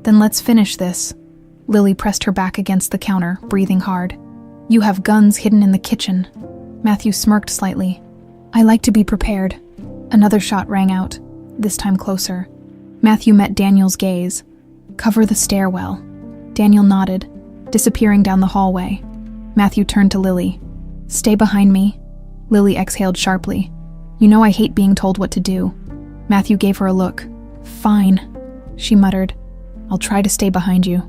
"Then let's finish this." Lily pressed her back against the counter, breathing hard. "You have guns hidden in the kitchen." Matthew smirked slightly. "I like to be prepared." Another shot rang out, this time closer. Matthew met Daniel's gaze. "Cover the stairwell." Daniel nodded, disappearing down the hallway. Matthew turned to Lily. "Stay behind me." Lily exhaled sharply. "You know I hate being told what to do." Matthew gave her a look. "Fine," she muttered. "I'll try to stay behind you."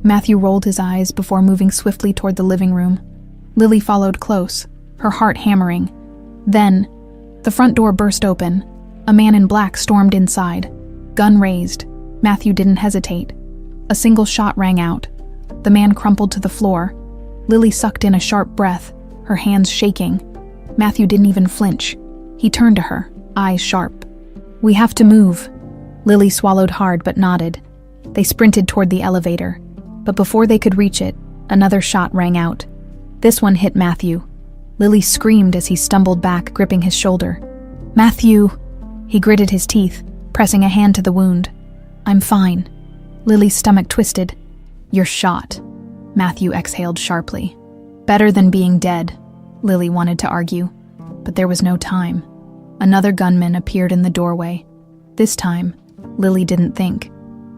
Matthew rolled his eyes before moving swiftly toward the living room. Lily followed close, her heart hammering. Then, the front door burst open. A man in black stormed inside. Gun raised. Matthew didn't hesitate. A single shot rang out. The man crumpled to the floor. Lily sucked in a sharp breath, her hands shaking. Matthew didn't even flinch. He turned to her, eyes sharp. "We have to move." Lily swallowed hard but nodded. They sprinted toward the elevator, but before they could reach it, another shot rang out. This one hit Matthew. Lily screamed as he stumbled back, gripping his shoulder. "Matthew!" He gritted his teeth, pressing a hand to the wound. "I'm fine." Lily's stomach twisted. "You're shot." Matthew exhaled sharply. "Better than being dead," Lily wanted to argue, but there was no time. Another gunman appeared in the doorway. This time, Lily didn't think.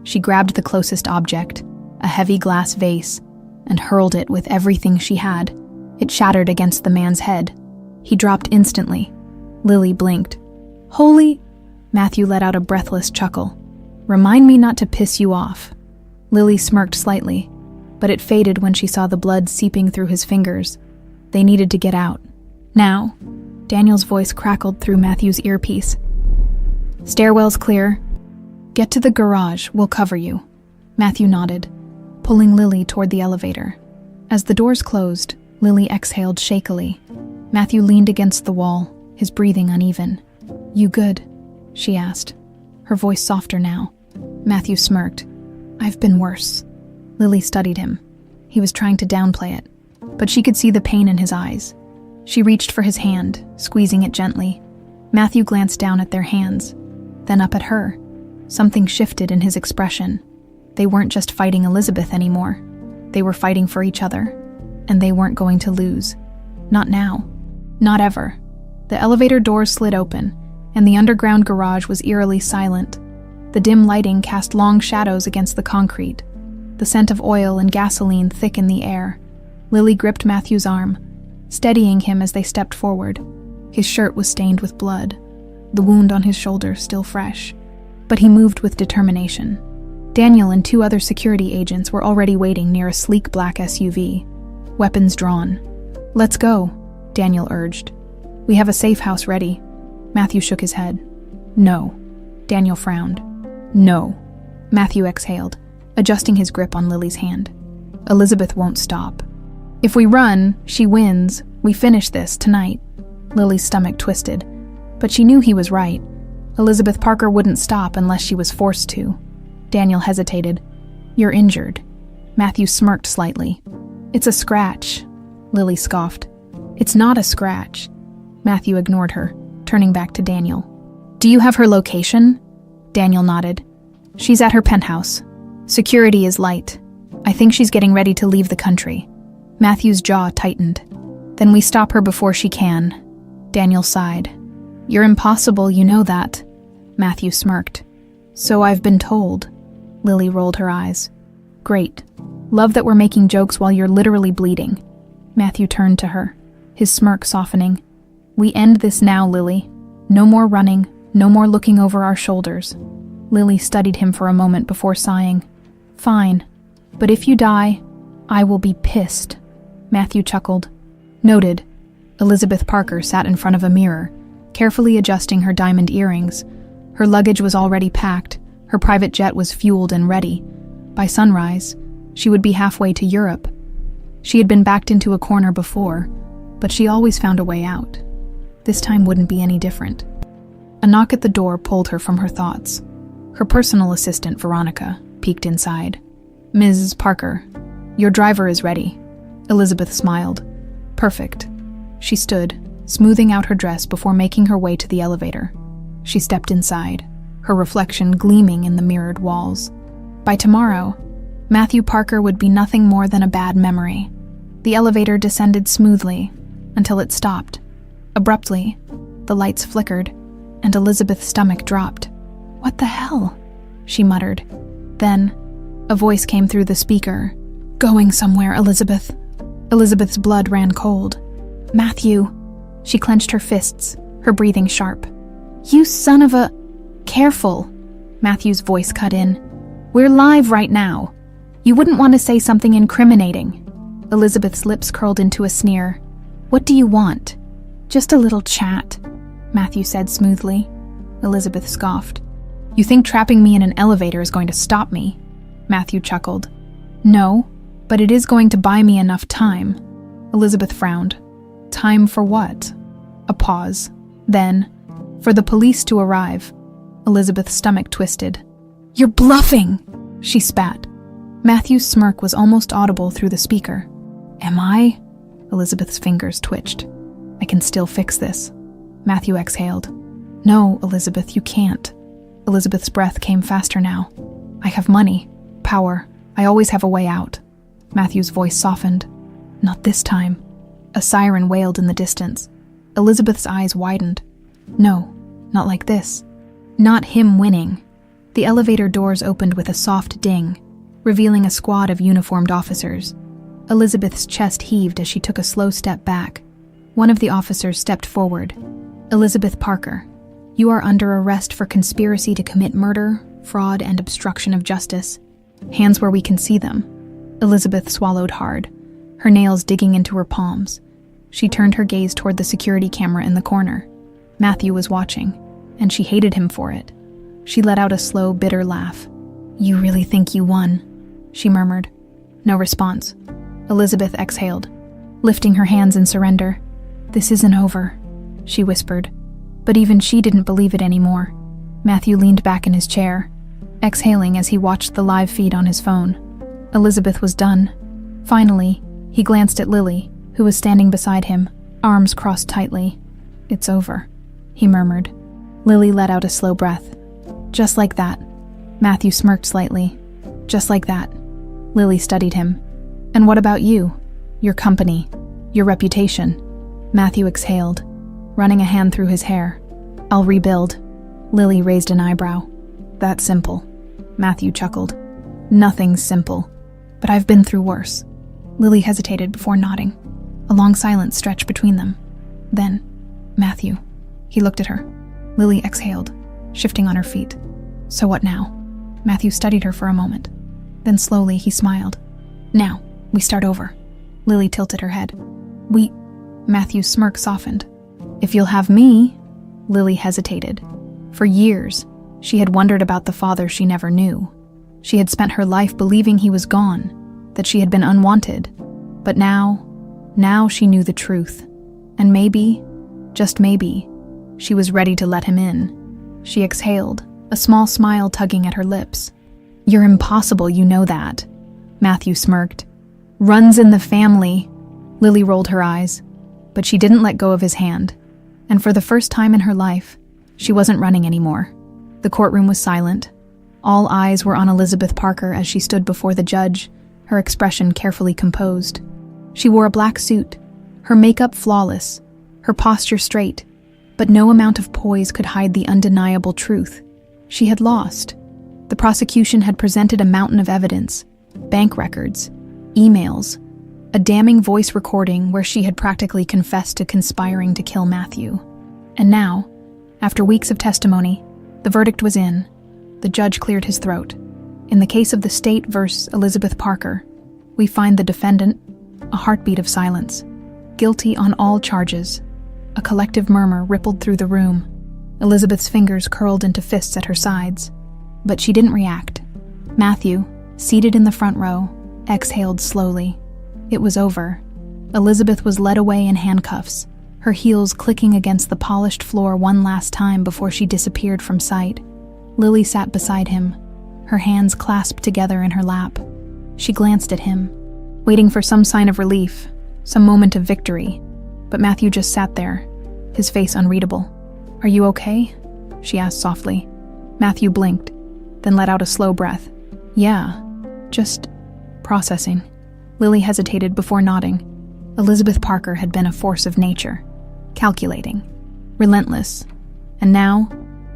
She grabbed the closest object, a heavy glass vase, and hurled it with everything she had. It shattered against the man's head. He dropped instantly. Lily blinked. "Holy..." Matthew let out a breathless chuckle. "Remind me not to piss you off." Lily smirked slightly, but it faded when she saw the blood seeping through his fingers. They needed to get out. "Now," Daniel's voice crackled through Matthew's earpiece. "Stairwell's clear. Get to the garage, we'll cover you." Matthew nodded, pulling Lily toward the elevator. As the doors closed, Lily exhaled shakily. Matthew leaned against the wall, his breathing uneven. "You good?" she asked, her voice softer now. Matthew smirked. "I've been worse." Lily studied him. He was trying to downplay it, but she could see the pain in his eyes. She reached for his hand, squeezing it gently. Matthew glanced down at their hands, then up at her. Something shifted in his expression. They weren't just fighting Elizabeth anymore. They were fighting for each other, and they weren't going to lose. Not now. Not ever. The elevator doors slid open, and the underground garage was eerily silent. The dim lighting cast long shadows against the concrete. The scent of oil and gasoline thick in the air. Lily gripped Matthew's arm, steadying him as they stepped forward. His shirt was stained with blood, the wound on his shoulder still fresh. But he moved with determination. Daniel and 2 other security agents were already waiting near a sleek black SUV, weapons drawn. "Let's go," Daniel urged. "We have a safe house ready." Matthew shook his head. "No." Daniel frowned. "No." Matthew exhaled, adjusting his grip on Lily's hand. "Elizabeth won't stop. If we run, she wins. We finish this tonight." Lily's stomach twisted, but she knew he was right. Elizabeth Parker wouldn't stop unless she was forced to. Daniel hesitated. "You're injured." Matthew smirked slightly. "It's a scratch." Lily scoffed. "It's not a scratch." Matthew ignored her, turning back to Daniel. "Do you have her location?" Daniel nodded. "She's at her penthouse. Security is light. I think she's getting ready to leave the country." Matthew's jaw tightened. "Then we stop her before she can." Daniel sighed. "You're impossible, you know that." Matthew smirked. "So I've been told." Lily rolled her eyes. "Great. Love that we're making jokes while you're literally bleeding." Matthew turned to her, his smirk softening. "We end this now, Lily. No more running, no more looking over our shoulders." Lily studied him for a moment before sighing. "Fine. But if you die, I will be pissed." Matthew chuckled. "Noted." Elizabeth Parker sat in front of a mirror, carefully adjusting her diamond earrings. Her luggage was already packed, her private jet was fueled and ready. By sunrise, she would be halfway to Europe. She had been backed into a corner before, but she always found a way out. This time wouldn't be any different. A knock at the door pulled her from her thoughts. Her personal assistant, Veronica, peeked inside. "Ms. Parker, your driver is ready." Elizabeth smiled. "Perfect." She stood, smoothing out her dress before making her way to the elevator. She stepped inside, her reflection gleaming in the mirrored walls. By tomorrow, Matthew Parker would be nothing more than a bad memory. The elevator descended smoothly until it stopped. Abruptly, the lights flickered, and Elizabeth's stomach dropped. "What the hell?" she muttered. Then, a voice came through the speaker. "Going somewhere, Elizabeth." Elizabeth's blood ran cold. "Matthew." She clenched her fists, her breathing sharp. "You son of a—" "Careful," Matthew's voice cut in. "We're live right now. You wouldn't want to say something incriminating." Elizabeth's lips curled into a sneer. "What do you want?" "Just a little chat," Matthew said smoothly. Elizabeth scoffed. "You think trapping me in an elevator is going to stop me?" Matthew chuckled. "No, but it is going to buy me enough time." Elizabeth frowned. "Time for what?" A pause. Then, for the police to arrive. Elizabeth's stomach twisted. "You're bluffing!" she spat. Matthew's smirk was almost audible through the speaker. "Am I?" Elizabeth's fingers twitched. "I can still fix this." Matthew exhaled. "No, Elizabeth, you can't." Elizabeth's breath came faster now. "I have money, power. I always have a way out." Matthew's voice softened. "Not this time." A siren wailed in the distance. Elizabeth's eyes widened. "No, not like this." Not him winning. The elevator doors opened with a soft ding, revealing a squad of uniformed officers. Elizabeth's chest heaved as she took a slow step back. One of the officers stepped forward. "Elizabeth Parker, you are under arrest for conspiracy to commit murder, fraud, and obstruction of justice. Hands where we can see them." Elizabeth swallowed hard, her nails digging into her palms. She turned her gaze toward the security camera in the corner. Matthew was watching, and she hated him for it. She let out a slow, bitter laugh. "You really think you won?" she murmured. No response. Elizabeth exhaled, lifting her hands in surrender. "This isn't over," she whispered. But even she didn't believe it anymore. Matthew leaned back in his chair, exhaling as he watched the live feed on his phone. Elizabeth was done. Finally, he glanced at Lily, who was standing beside him, arms crossed tightly. "It's over," he murmured. Lily let out a slow breath. "Just like that." Matthew smirked slightly. "Just like that." Lily studied him. "And what about you? Your company? Your reputation?" Matthew exhaled, running a hand through his hair. "I'll rebuild." Lily raised an eyebrow. That's simple. Matthew chuckled. Nothing's simple. But I've been through worse. Lily hesitated before nodding. A long silence stretched between them. Then, Matthew. He looked at her. Lily exhaled, shifting on her feet. So what now? Matthew studied her for a moment. Then slowly he smiled. Now, we start over. Lily tilted her head. Matthew's smirk softened. If you'll have me. Lily hesitated. For years, she had wondered about the father she never knew. She had spent her life believing he was gone, that she had been unwanted. But now she knew the truth. And maybe, just maybe, she was ready to let him in. She exhaled, a small smile tugging at her lips. You're impossible, you know that. Matthew smirked. Runs in the family. Lily rolled her eyes, but she didn't let go of his hand. And for the first time in her life, she wasn't running anymore. The courtroom was silent. All eyes were on Elizabeth Parker as she stood before the judge, her expression carefully composed. She wore a black suit, her makeup flawless, her posture straight, but no amount of poise could hide the undeniable truth. She had lost. The prosecution had presented a mountain of evidence, bank records, emails, a damning voice recording where she had practically confessed to conspiring to kill Matthew. And now, after weeks of testimony, the verdict was in. The judge cleared his throat. In the case of the state versus Elizabeth Parker, we find the defendant, a heartbeat of silence, guilty on all charges. A collective murmur rippled through the room. Elizabeth's fingers curled into fists at her sides. But she didn't react. Matthew, seated in the front row, exhaled slowly. It was over. Elizabeth was led away in handcuffs, her heels clicking against the polished floor one last time before she disappeared from sight. Lily sat beside him, her hands clasped together in her lap. She glanced at him, waiting for some sign of relief, some moment of victory. But Matthew just sat there, his face unreadable. Are you okay? She asked softly. Matthew blinked, then let out a slow breath. Yeah, just processing. Lily hesitated before nodding. Elizabeth Parker had been a force of nature, calculating, relentless, and now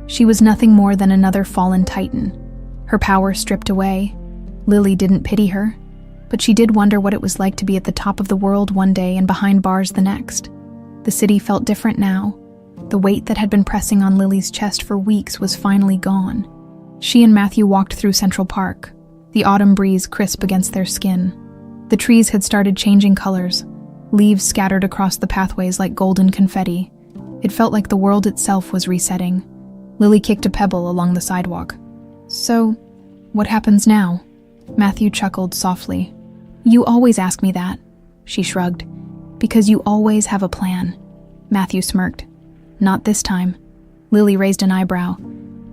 she was nothing more than another fallen titan. Her power stripped away. Lily didn't pity her, but she did wonder what it was like to be at the top of the world one day and behind bars the next. The city felt different now. The weight that had been pressing on Lily's chest for weeks was finally gone. She and Matthew walked through Central Park, the autumn breeze crisp against their skin. The trees had started changing colors, leaves scattered across the pathways like golden confetti. It felt like the world itself was resetting. Lily kicked a pebble along the sidewalk. So, what happens now? Matthew chuckled softly. You always ask me that, she shrugged. Because you always have a plan. Matthew smirked. Not this time. Lily raised an eyebrow.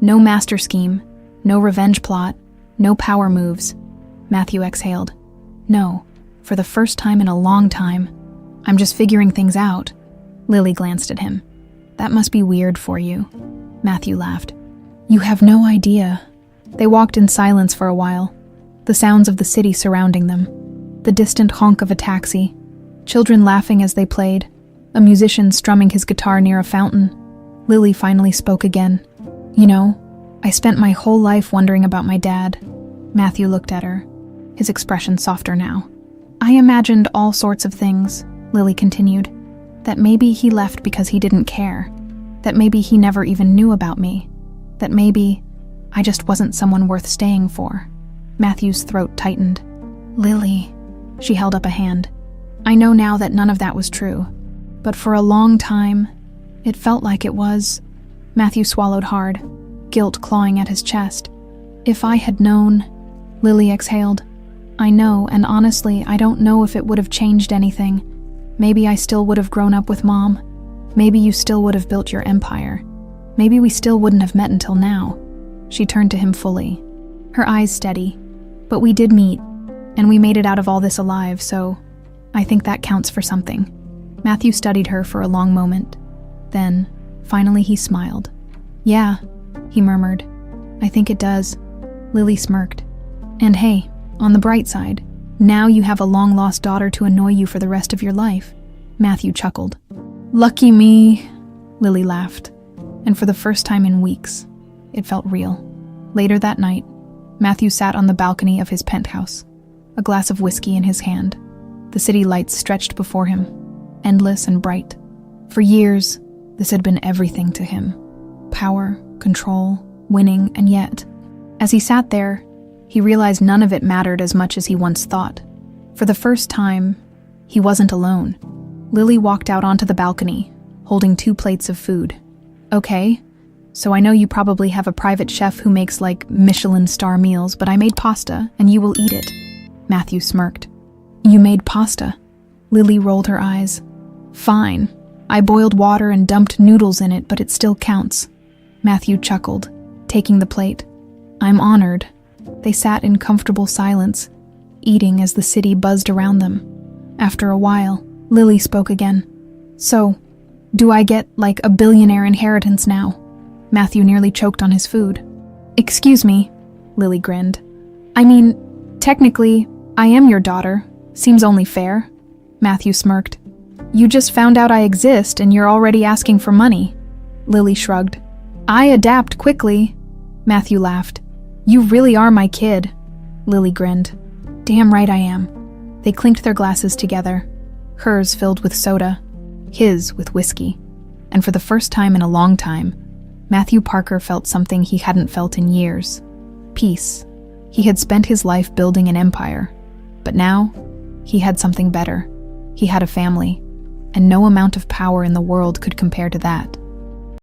No master scheme, no revenge plot, no power moves. Matthew exhaled. No, for the first time in a long time. I'm just figuring things out. Lily glanced at him. That must be weird for you. Matthew laughed. You have no idea. They walked in silence for a while, the sounds of the city surrounding them, the distant honk of a taxi, children laughing as they played, a musician strumming his guitar near a fountain. Lily finally spoke again. You know, I spent my whole life wondering about my dad. Matthew looked at her, his expression softer now. I imagined all sorts of things, Lily continued, that maybe he left because he didn't care, that maybe he never even knew about me, that maybe I just wasn't someone worth staying for. Matthew's throat tightened. Lily, she held up a hand. I know now that none of that was true, but for a long time, it felt like it was. Matthew swallowed hard, guilt clawing at his chest. If I had known, Lily exhaled. I know, and honestly, I don't know if it would have changed anything. Maybe I still would have grown up with Mom. Maybe you still would have built your empire. Maybe we still wouldn't have met until now. She turned to him fully, her eyes steady. But we did meet, and we made it out of all this alive, so I think that counts for something. Matthew studied her for a long moment. Then, finally he smiled. Yeah, he murmured. I think it does. Lily smirked. And hey, on the bright side, now you have a long-lost daughter to annoy you for the rest of your life. Matthew chuckled. Lucky me, Lily laughed. And for the first time in weeks, it felt real. Later that night, Matthew sat on the balcony of his penthouse, a glass of whiskey in his hand. The city lights stretched before him, endless and bright. For years, this had been everything to him. Power, control, winning, and yet, as he sat there, he realized none of it mattered as much as he once thought. For the first time, he wasn't alone. Lily walked out onto the balcony, holding 2 plates of food. "Okay, so I know you probably have a private chef who makes Michelin star meals, but I made pasta, and you will eat it." Matthew smirked. "You made pasta?" Lily rolled her eyes. "Fine. I boiled water and dumped noodles in it, but it still counts." Matthew chuckled, taking the plate. "I'm honored." They sat in comfortable silence, eating as the city buzzed around them. After a while, Lily spoke again. "So, do I get a billionaire inheritance now?" Matthew nearly choked on his food. "Excuse me," Lily grinned. "I mean, technically, I am your daughter. Seems only fair." Matthew smirked. "You just found out I exist and you're already asking for money." Lily shrugged. "I adapt quickly." Matthew laughed. "You really are my kid." Lily grinned. "Damn right I am." They clinked their glasses together, hers filled with soda, his with whiskey. And for the first time in a long time, Matthew Parker felt something he hadn't felt in years. Peace. He had spent his life building an empire, but now he had something better. He had a family, and no amount of power in the world could compare to that.